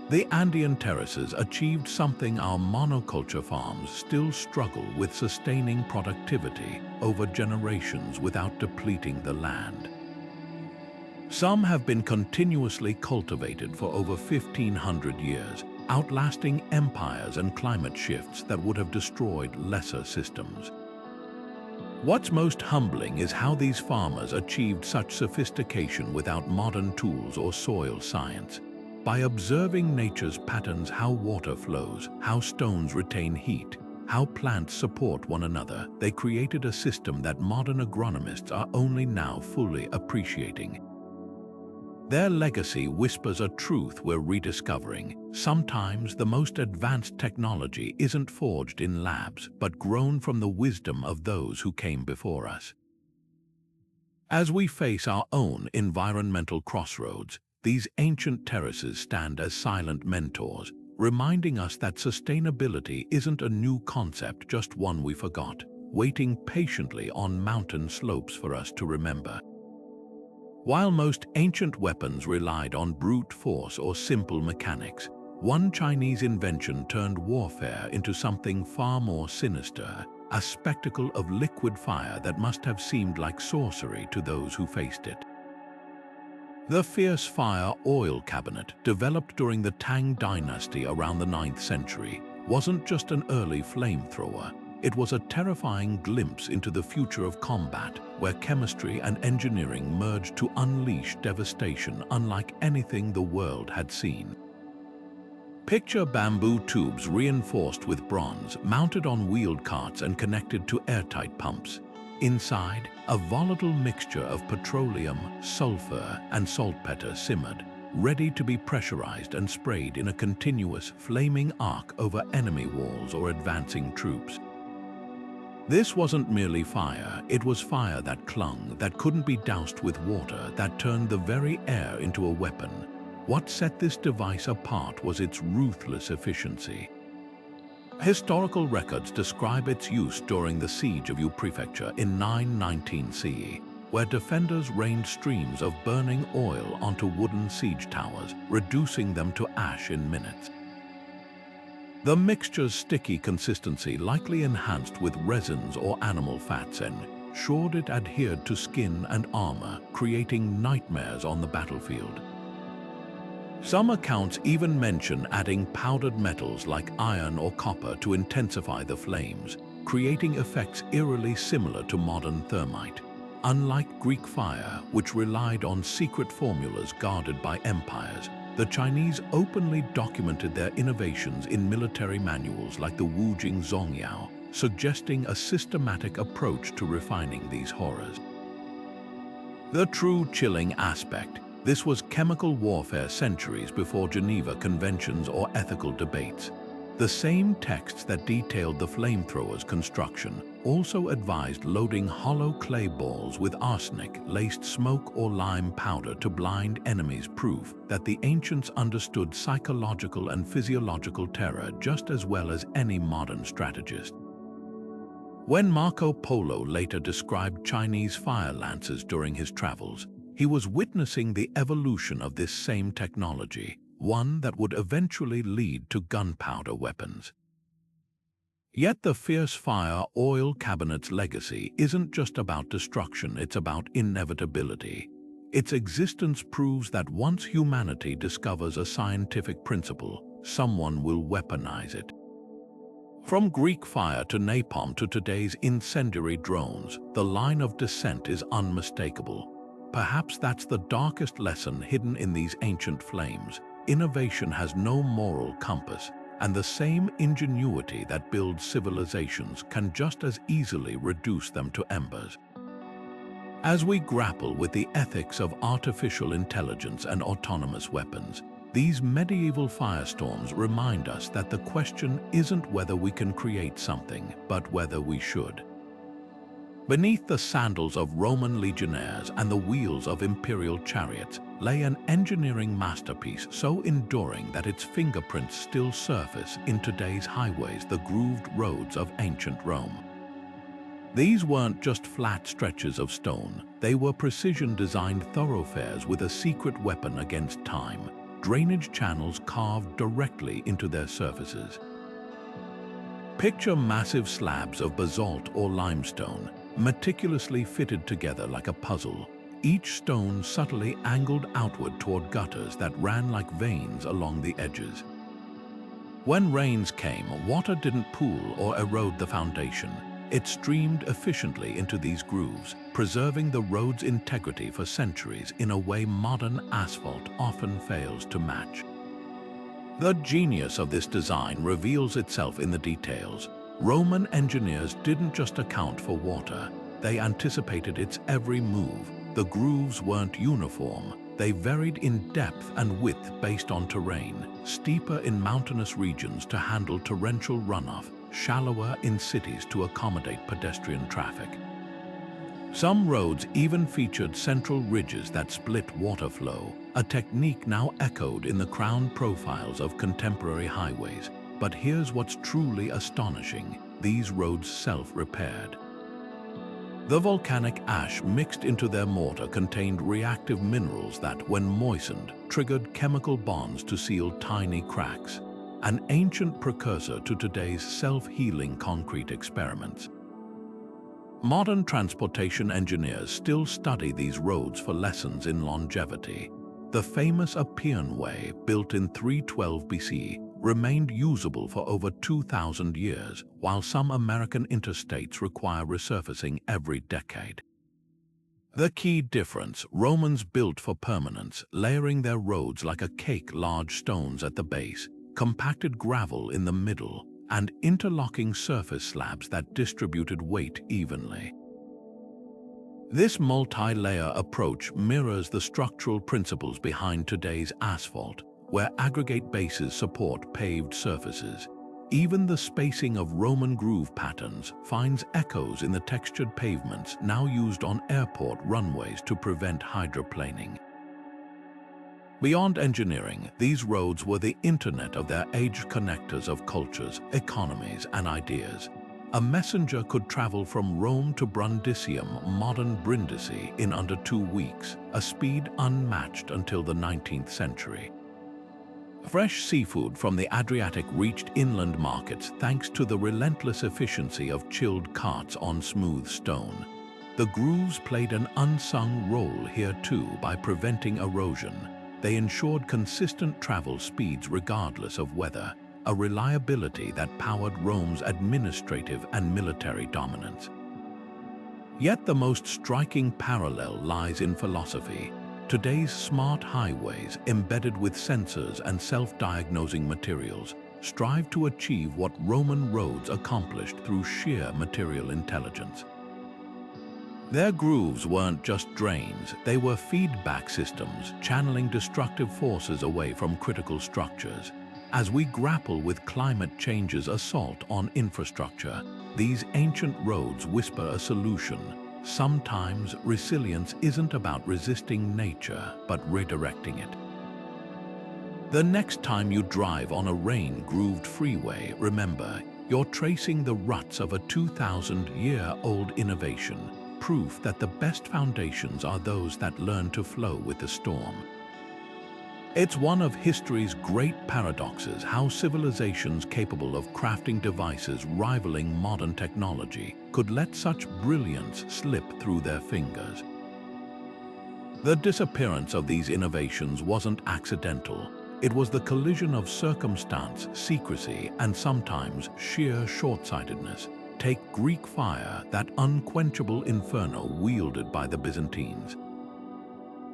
The Andean terraces achieved something our monoculture farms still struggle with: sustaining productivity over generations without depleting the land. Some have been continuously cultivated for over 1,500 years, outlasting empires and climate shifts that would have destroyed lesser systems. What's most humbling is how these farmers achieved such sophistication without modern tools or soil science. By observing nature's patterns, how water flows, how stones retain heat, how plants support one another, they created a system that modern agronomists are only now fully appreciating. Their legacy whispers a truth we're rediscovering. Sometimes the most advanced technology isn't forged in labs, but grown from the wisdom of those who came before us. As we face our own environmental crossroads, these ancient terraces stand as silent mentors, reminding us that sustainability isn't a new concept, just one we forgot, waiting patiently on mountain slopes for us to remember. While most ancient weapons relied on brute force or simple mechanics, one Chinese invention turned warfare into something far more sinister, a spectacle of liquid fire that must have seemed like sorcery to those who faced it. The fierce fire oil cabinet, developed during the Qin Dynasty around the 9th century, wasn't just an early flamethrower. It was a terrifying glimpse into the future of combat, where chemistry and engineering merged to unleash devastation unlike anything the world had seen. Picture bamboo tubes reinforced with bronze, mounted on wheeled carts and connected to airtight pumps. Inside, a volatile mixture of petroleum, sulfur, and saltpeter simmered, ready to be pressurized and sprayed in a continuous, flaming arc over enemy walls or advancing troops. This wasn't merely fire, it was fire that clung, that couldn't be doused with water, that turned the very air into a weapon. What set this device apart was its ruthless efficiency. Historical records describe its use during the siege of Yu Prefecture in 919 CE, where defenders rained streams of burning oil onto wooden siege towers, reducing them to ash in minutes. The mixture's sticky consistency, likely enhanced with resins or animal fats, ensured it adhered to skin and armor, creating nightmares on the battlefield. Some accounts even mention adding powdered metals like iron or copper to intensify the flames, creating effects eerily similar to modern thermite. Unlike Greek fire, which relied on secret formulas guarded by empires, the Chinese openly documented their innovations in military manuals like the Wujing Zongyao, suggesting a systematic approach to refining these horrors. The true chilling aspect: this was chemical warfare centuries before Geneva Conventions or ethical debates. The same texts that detailed the flamethrowers' construction also advised loading hollow clay balls with arsenic-laced smoke or lime powder to blind enemies, proof that the ancients understood psychological and physiological terror just as well as any modern strategist. When Marco Polo later described Chinese fire lances during his travels, he was witnessing the evolution of this same technology, one that would eventually lead to gunpowder weapons. Yet the fierce fire oil cabinet's legacy isn't just about destruction, it's about inevitability. Its existence proves that once humanity discovers a scientific principle, someone will weaponize it. From Greek fire to napalm to today's incendiary drones, the line of descent is unmistakable. Perhaps that's the darkest lesson hidden in these ancient flames. Innovation has no moral compass, and the same ingenuity that builds civilizations can just as easily reduce them to embers. As we grapple with the ethics of artificial intelligence and autonomous weapons, these medieval firestorms remind us that the question isn't whether we can create something, but whether we should. Beneath the sandals of Roman legionnaires and the wheels of imperial chariots lay an engineering masterpiece so enduring that its fingerprints still surface in today's highways, the grooved roads of ancient Rome. These weren't just flat stretches of stone, they were precision-designed thoroughfares with a secret weapon against time, drainage channels carved directly into their surfaces. Picture massive slabs of basalt or limestone, meticulously fitted together like a puzzle, each stone subtly angled outward toward gutters that ran like veins along the edges. When rains came, water didn't pool or erode the foundation. It streamed efficiently into these grooves, preserving the road's integrity for centuries in a way modern asphalt often fails to match. The genius of this design reveals itself in the details. Roman engineers didn't just account for water, they anticipated its every move. The grooves weren't uniform, they varied in depth and width based on terrain, steeper in mountainous regions to handle torrential runoff, shallower in cities to accommodate pedestrian traffic. Some roads even featured central ridges that split water flow, a technique now echoed in the crown profiles of contemporary highways. But here's what's truly astonishing: these roads self-repaired. The volcanic ash mixed into their mortar contained reactive minerals that, when moistened, triggered chemical bonds to seal tiny cracks, an ancient precursor to today's self-healing concrete experiments. Modern transportation engineers still study these roads for lessons in longevity. The famous Appian Way, built in 312 BC, remained usable for over 2,000 years, while some American interstates require resurfacing every decade. The key difference: Romans built for permanence, layering their roads like a cake, large stones at the base, compacted gravel in the middle, and interlocking surface slabs that distributed weight evenly. This multi-layer approach mirrors the structural principles behind today's asphalt, where aggregate bases support paved surfaces. Even the spacing of Roman groove patterns finds echoes in the textured pavements now used on airport runways to prevent hydroplaning. Beyond engineering, these roads were the internet of their age, connectors of cultures, economies, and ideas. A messenger could travel from Rome to Brundisium, modern Brindisi, in under 2 weeks, a speed unmatched until the 19th century. Fresh seafood from the Adriatic reached inland markets thanks to the relentless efficiency of chilled carts on smooth stone. The grooves played an unsung role here too by preventing erosion. They ensured consistent travel speeds regardless of weather, a reliability that powered Rome's administrative and military dominance. Yet the most striking parallel lies in philosophy. Today's smart highways, embedded with sensors and self-diagnosing materials, strive to achieve what Roman roads accomplished through sheer material intelligence. Their grooves weren't just drains, they were feedback systems, channeling destructive forces away from critical structures. As we grapple with climate change's assault on infrastructure, these ancient roads whisper a solution. Sometimes resilience isn't about resisting nature, but redirecting it. The next time you drive on a rain-grooved freeway, remember, you're tracing the ruts of a 2,000-year-old innovation, proof that the best foundations are those that learn to flow with the storm. It's one of history's great paradoxes how civilizations capable of crafting devices rivaling modern technology could let such brilliance slip through their fingers. The disappearance of these innovations wasn't accidental. It was the collision of circumstance, secrecy, and sometimes sheer short-sightedness. Take Greek fire, that unquenchable inferno wielded by the Byzantines.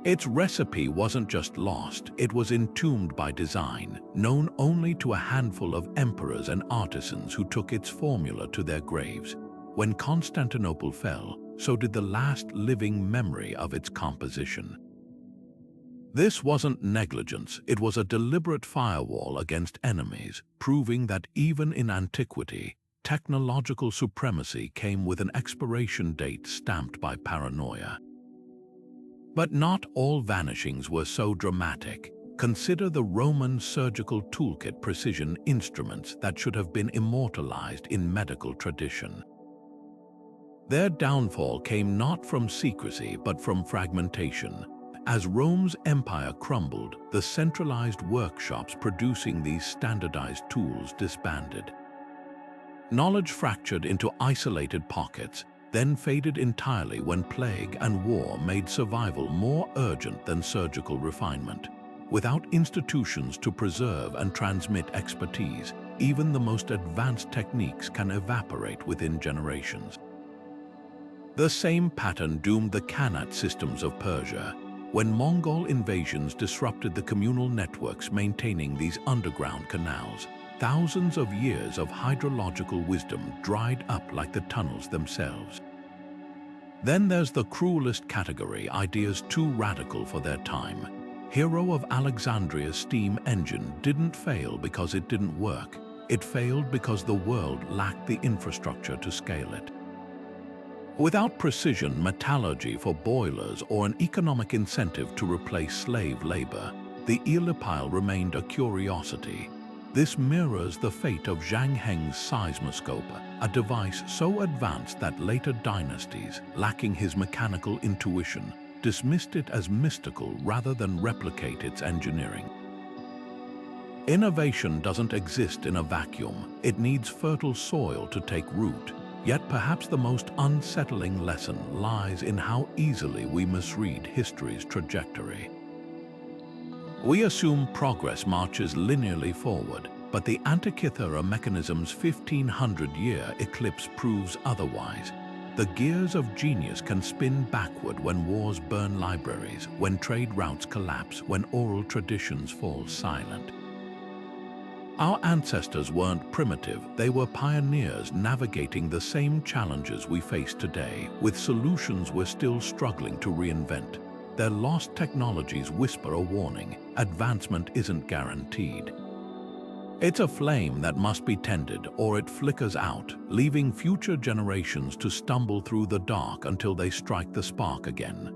Its recipe wasn't just lost, it was entombed by design, known only to a handful of emperors and artisans who took its formula to their graves. When Constantinople fell, so did the last living memory of its composition. This wasn't negligence, it was a deliberate firewall against enemies, proving that even in antiquity, technological supremacy came with an expiration date stamped by paranoia. But not all vanishings were so dramatic. Consider the Roman surgical toolkit precision instruments that should have been immortalized in medical tradition. Their downfall came not from secrecy but from fragmentation. As Rome's empire crumbled, the centralized workshops producing these standardized tools disbanded. Knowledge fractured into isolated pockets, then faded entirely when plague and war made survival more urgent than surgical refinement. Without institutions to preserve and transmit expertise, even the most advanced techniques can evaporate within generations. The same pattern doomed the Kanat systems of Persia, when Mongol invasions disrupted the communal networks maintaining these underground canals. Thousands of years of hydrological wisdom dried up like the tunnels themselves. Then there's the cruelest category, ideas too radical for their time. Hero of Alexandria's steam engine didn't fail because it didn't work. It failed because the world lacked the infrastructure to scale it. Without precision metallurgy for boilers or an economic incentive to replace slave labor, the Elipile remained a curiosity. This mirrors the fate of Zhang Heng's seismoscope, a device so advanced that later dynasties, lacking his mechanical intuition, dismissed it as mystical rather than replicate its engineering. Innovation doesn't exist in a vacuum. It needs fertile soil to take root. Yet perhaps the most unsettling lesson lies in how easily we misread history's trajectory. We assume progress marches linearly forward, but the Antikythera Mechanism's 1500-year eclipse proves otherwise. The gears of genius can spin backward when wars burn libraries, when trade routes collapse, when oral traditions fall silent. Our ancestors weren't primitive, they were pioneers navigating the same challenges we face today, with solutions we're still struggling to reinvent. Their lost technologies whisper a warning: advancement isn't guaranteed. It's a flame that must be tended, or it flickers out, leaving future generations to stumble through the dark until they strike the spark again.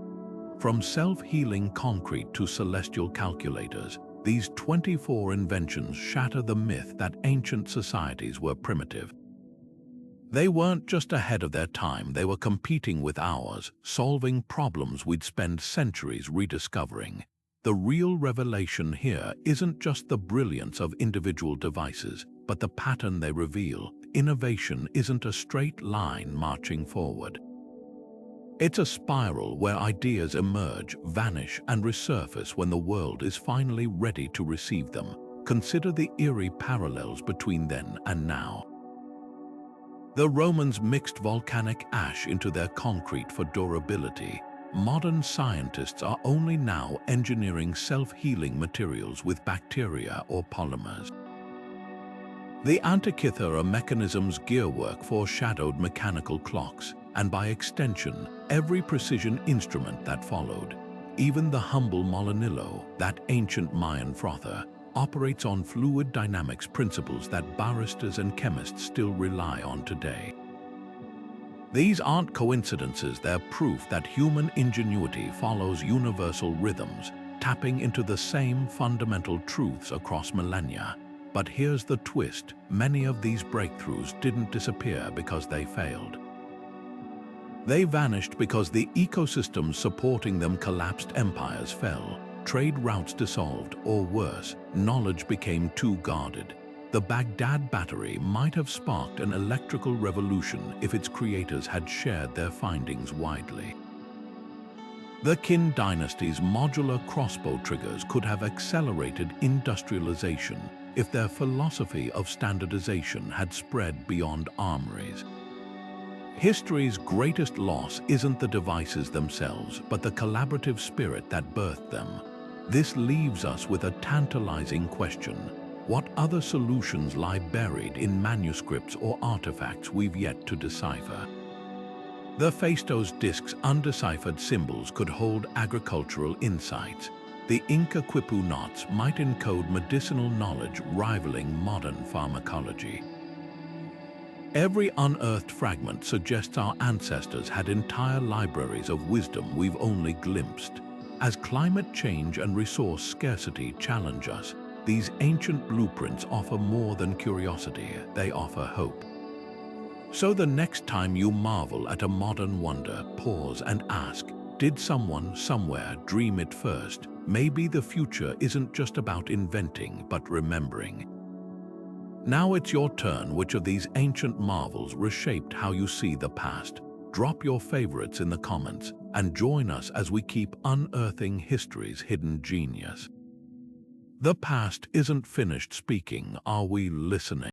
From self-healing concrete to celestial calculators, these 24 inventions shatter the myth that ancient societies were primitive. They weren't just ahead of their time, they were competing with ours, solving problems we'd spend centuries rediscovering. The real revelation here isn't just the brilliance of individual devices, but the pattern they reveal. Innovation isn't a straight line marching forward. It's a spiral where ideas emerge, vanish, and resurface when the world is finally ready to receive them. Consider the eerie parallels between then and now. The Romans mixed volcanic ash into their concrete for durability. Modern scientists are only now engineering self-healing materials with bacteria or polymers. The Antikythera Mechanism's gearwork foreshadowed mechanical clocks, and by extension, every precision instrument that followed. Even the humble Molinillo, that ancient Mayan frother, operates on fluid dynamics principles that baristas and chemists still rely on today. These aren't coincidences, they're proof that human ingenuity follows universal rhythms, tapping into the same fundamental truths across millennia. But here's the twist: many of these breakthroughs didn't disappear because they failed. They vanished because the ecosystems supporting them collapsed, empires fell, trade routes dissolved, or worse, knowledge became too guarded. The Baghdad Battery might have sparked an electrical revolution if its creators had shared their findings widely. The Qin Dynasty's modular crossbow triggers could have accelerated industrialization if their philosophy of standardization had spread beyond armories. History's greatest loss isn't the devices themselves, but the collaborative spirit that birthed them. This leaves us with a tantalizing question: what other solutions lie buried in manuscripts or artifacts we've yet to decipher? The Phaistos disc's undeciphered symbols could hold agricultural insights. The Inca quipu knots might encode medicinal knowledge rivaling modern pharmacology. Every unearthed fragment suggests our ancestors had entire libraries of wisdom we've only glimpsed. As climate change and resource scarcity challenge us, these ancient blueprints offer more than curiosity, they offer hope. So the next time you marvel at a modern wonder, pause and ask, did someone somewhere dream it first? Maybe the future isn't just about inventing, but remembering. Now it's your turn. Which of these ancient marvels reshaped how you see the past? Drop your favorites in the comments and join us as we keep unearthing history's hidden genius. The past isn't finished speaking. Are we listening?